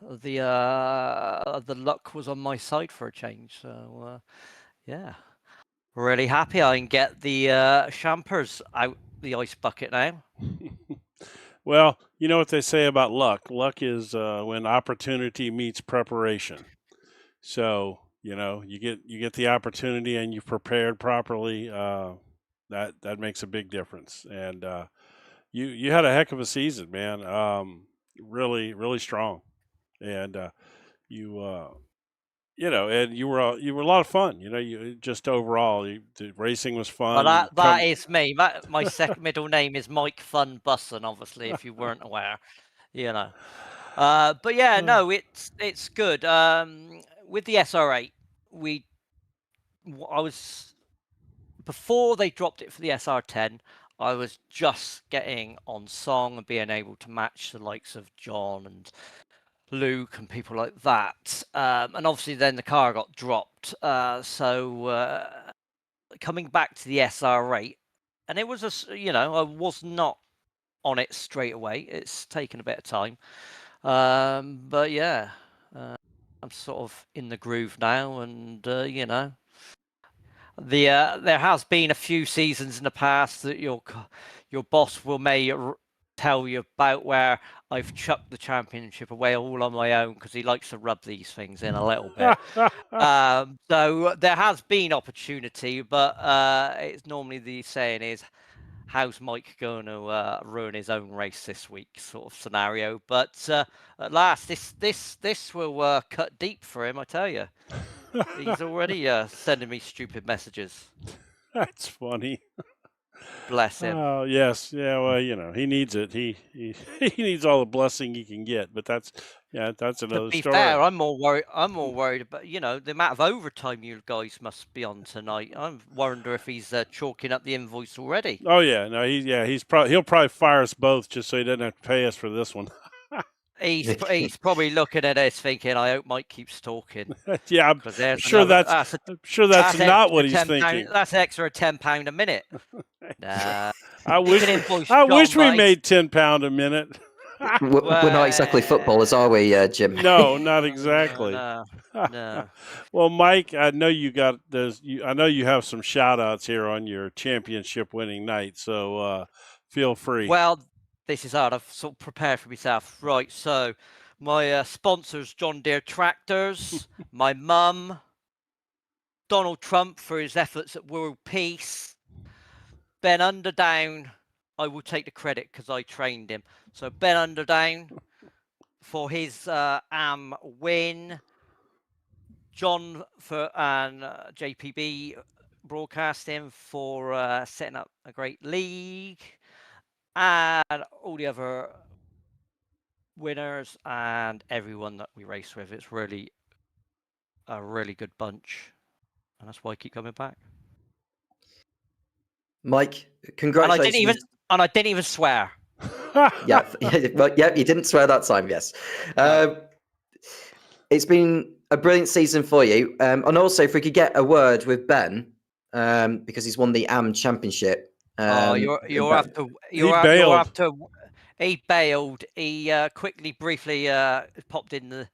the luck was on my side for a change. So yeah, really happy I can get the champers out the ice bucket now. Well, you know what they say about luck. Luck is when opportunity meets preparation. So you get the opportunity and you've prepared properly. That makes a big difference. And you had a heck of a season, man. Really, really strong. And and you were a lot of fun. You just overall, the racing was fun. Well, that is me. My second middle name is Mike Fun Busson, obviously, if you weren't aware. But yeah, no, it's good. With the SR8, I was before they dropped it for the SR10. I was just getting on song and being able to match the likes of John and Luke and people like that. And obviously, then the car got dropped. So coming back to the SR8, and it was I was not on it straight away. It's taken a bit of time. But yeah, I'm sort of in the groove now, and there has been a few seasons in the past that your boss may tell you about where I've chucked the championship away all on my own because he likes to rub these things in a little bit. So there has been opportunity, but it's normally the saying is, how's Mike going to ruin his own race this week, sort of scenario. But at last, this will cut deep for him, I tell you. He's already sending me stupid messages. That's funny. Bless him. Oh yes, yeah. Well, he needs it. He he needs all the blessing he can get. But that's another To be story. fair, I'm more worried about the amount of overtime you guys must be on tonight. I wonder if he's chalking up the invoice already. Oh yeah, no, he'll probably fire us both just so he doesn't have to pay us for this one. He's probably looking at us thinking, I hope Mike keeps talking. Yeah, I'm sure that's not what he's thinking. That's extra £10 a minute. Nah. I wish we made £10 a minute. We're not exactly footballers, are we, Jim? No, not exactly. No. Well, Mike, I know you got those. I know you have some shout outs here on your championship winning night, so feel free. Well, this is hard. I've sort of prepared for myself. Right, so my sponsors, John Deere Tractors, my mum, Donald Trump for his efforts at world peace, Ben Underdown, I will take the credit because I trained him. So Ben Underdown for his AM win, John and JPB Broadcasting for setting up a great league, and all the other winners and everyone that we race with. It's really a really good bunch, and that's why I keep coming back. Mike, congratulations. And I didn't even swear. Yeah, you didn't swear that time. Yes, it's been a brilliant season for you. And also, if we could get a word with Ben, because he's won the AM Championship. He bailed. He briefly popped in to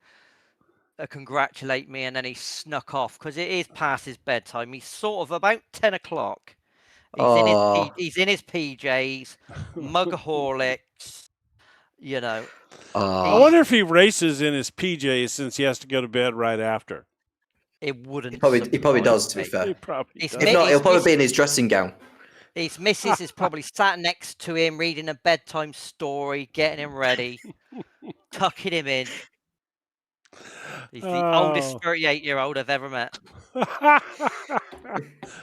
congratulate me, and then he snuck off because it is past his bedtime. He's sort of about 10 o'clock. He's in his PJs, mugaholics, I wonder if he races in his PJs since he has to go to bed right after. It wouldn't. He probably does, to be fair. He probably does. If not, he'll probably be in his dressing gown. His missus is probably sat next to him reading a bedtime story, getting him ready, tucking him in. He's the oldest 38-year-old I've ever met.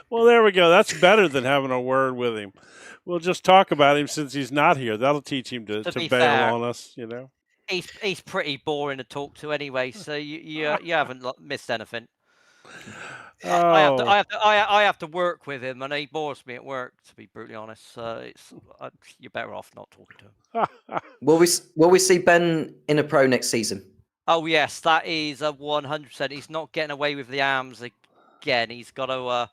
Well, there we go. That's better than having a word with him. We'll just talk about him since he's not here. That'll teach him to bail on us, He's pretty boring to talk to anyway, so you haven't missed anything. I have to work with him, and he bores me at work, to be brutally honest. So you're better off not talking to him. Will we see Ben in a pro next season? Oh yes, that is a 100%. He's not getting away with the arms again. He's got to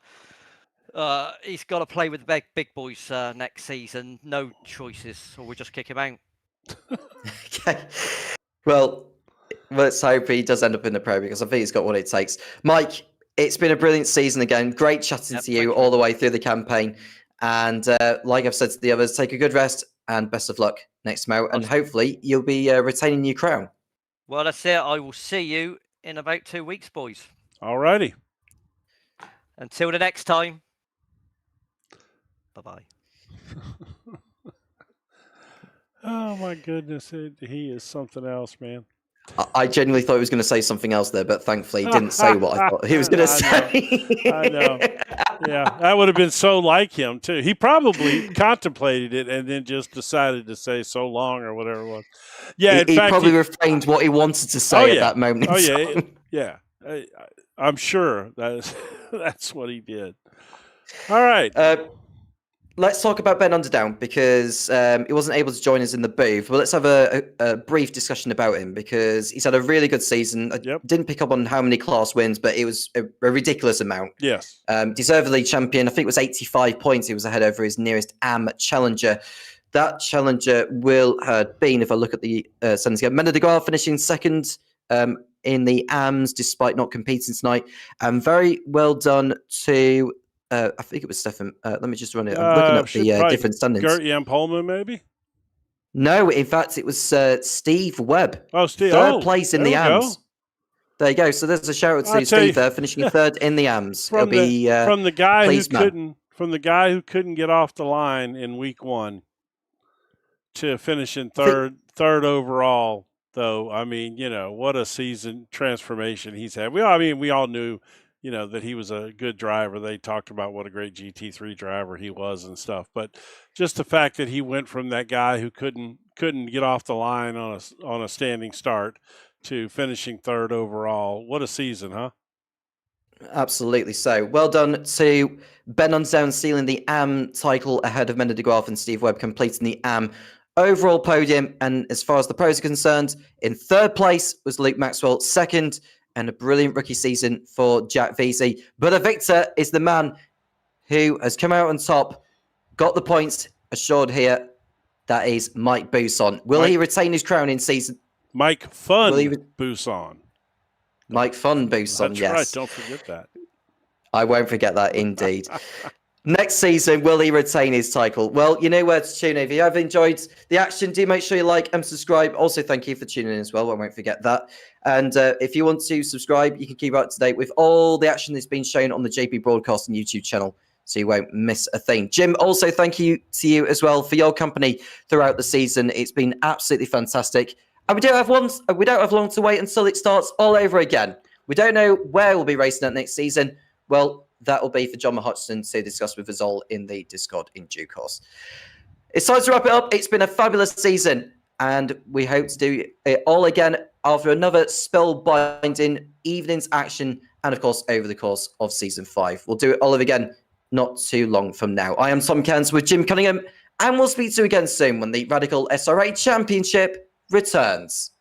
He's got to play with the big boys next season. No choices, or we just kick him out. Okay. Well, let's hope he does end up in the Pro because I think he's got what it takes. Mike, it's been a brilliant season again. Great chatting Yep, to you thank you. all the way through the campaign. And like I've said to the others, take a good rest and best of luck next time out. And hopefully you'll be retaining your crown. Well, that's it. I will see you in about 2 weeks, boys. Alrighty. Until the next time. Bye-bye. Oh my goodness, he is something else, man. I genuinely thought he was going to say something else there, but thankfully he didn't say what I thought he was going to say. I know. Yeah, that would have been so like him, too. He probably contemplated it and then just decided to say so long or whatever it was. Yeah, he probably refrained what he wanted to say at that moment. Yeah. I'm sure that's what he did. All right. Let's talk about Ben Underdown because he wasn't able to join us in the booth. But let's have a brief discussion about him because he's had a really good season. I didn't pick up on how many class wins, but it was a ridiculous amount. Yes. Deservedly champion. I think it was 85 points. He was ahead over his nearest AM challenger. That challenger will have been, if I look at the standings again, Mena de Graaf finishing second in the AMs despite not competing tonight. Very well done to... I think it was Stefan. Let me just run it. I'm looking up the different standings. Gert-Jan Polman, maybe? No, in fact, it was Steve Webb. Oh, Steve. Third place in the AMs. There you go. So there's a shout out to Steve there, finishing third in the AMs. From the guy who couldn't get off the line in week 1 to finishing third overall. Though, I mean, what a season transformation he's had. We all knew. That he was a good driver. They talked about what a great GT3 driver he was and stuff. But just the fact that he went from that guy who couldn't get off the line on a standing start to finishing third overall. What a season, huh? Absolutely so. Well done to Ben Underdown sealing the AM title ahead of Mena de Graaf and Steve Webb completing the AM overall podium. And as far as the pros are concerned, in third place was Luke Maxwell, second, and a brilliant rookie season for Jack Veazey. But a victor is the man who has come out on top, got the points assured here. That is Mike Buson. Will he retain his crown in season? Mike Fun Buson. Mike Fun Buson, That's yes. right, don't forget that. I won't forget that, indeed. Next season, will he retain his title? Well, you know where to tune in. If you have enjoyed the action, do make sure you like and subscribe. Also, thank you for tuning in as well. I won't forget that. And if you want to subscribe, you can keep up to date with all the action that's been shown on the JP Broadcasting YouTube channel, so you won't miss a thing. Jim, also thank you to you as well for your company throughout the season. It's been absolutely fantastic. And we don't have long to wait until it starts all over again. We don't know where we'll be racing at next season. Well, that will be for John Hodgson to discuss with us all in the Discord in due course. It's time to wrap it up. It's been a fabulous season, and we hope to do it all again after another spellbinding evening's action, and of course, over the course of Season 5. We'll do it all over again not too long from now. I am Tom Cairns with Jim Cunningham, and we'll speak to you again soon when the Radical SR8 Championship returns.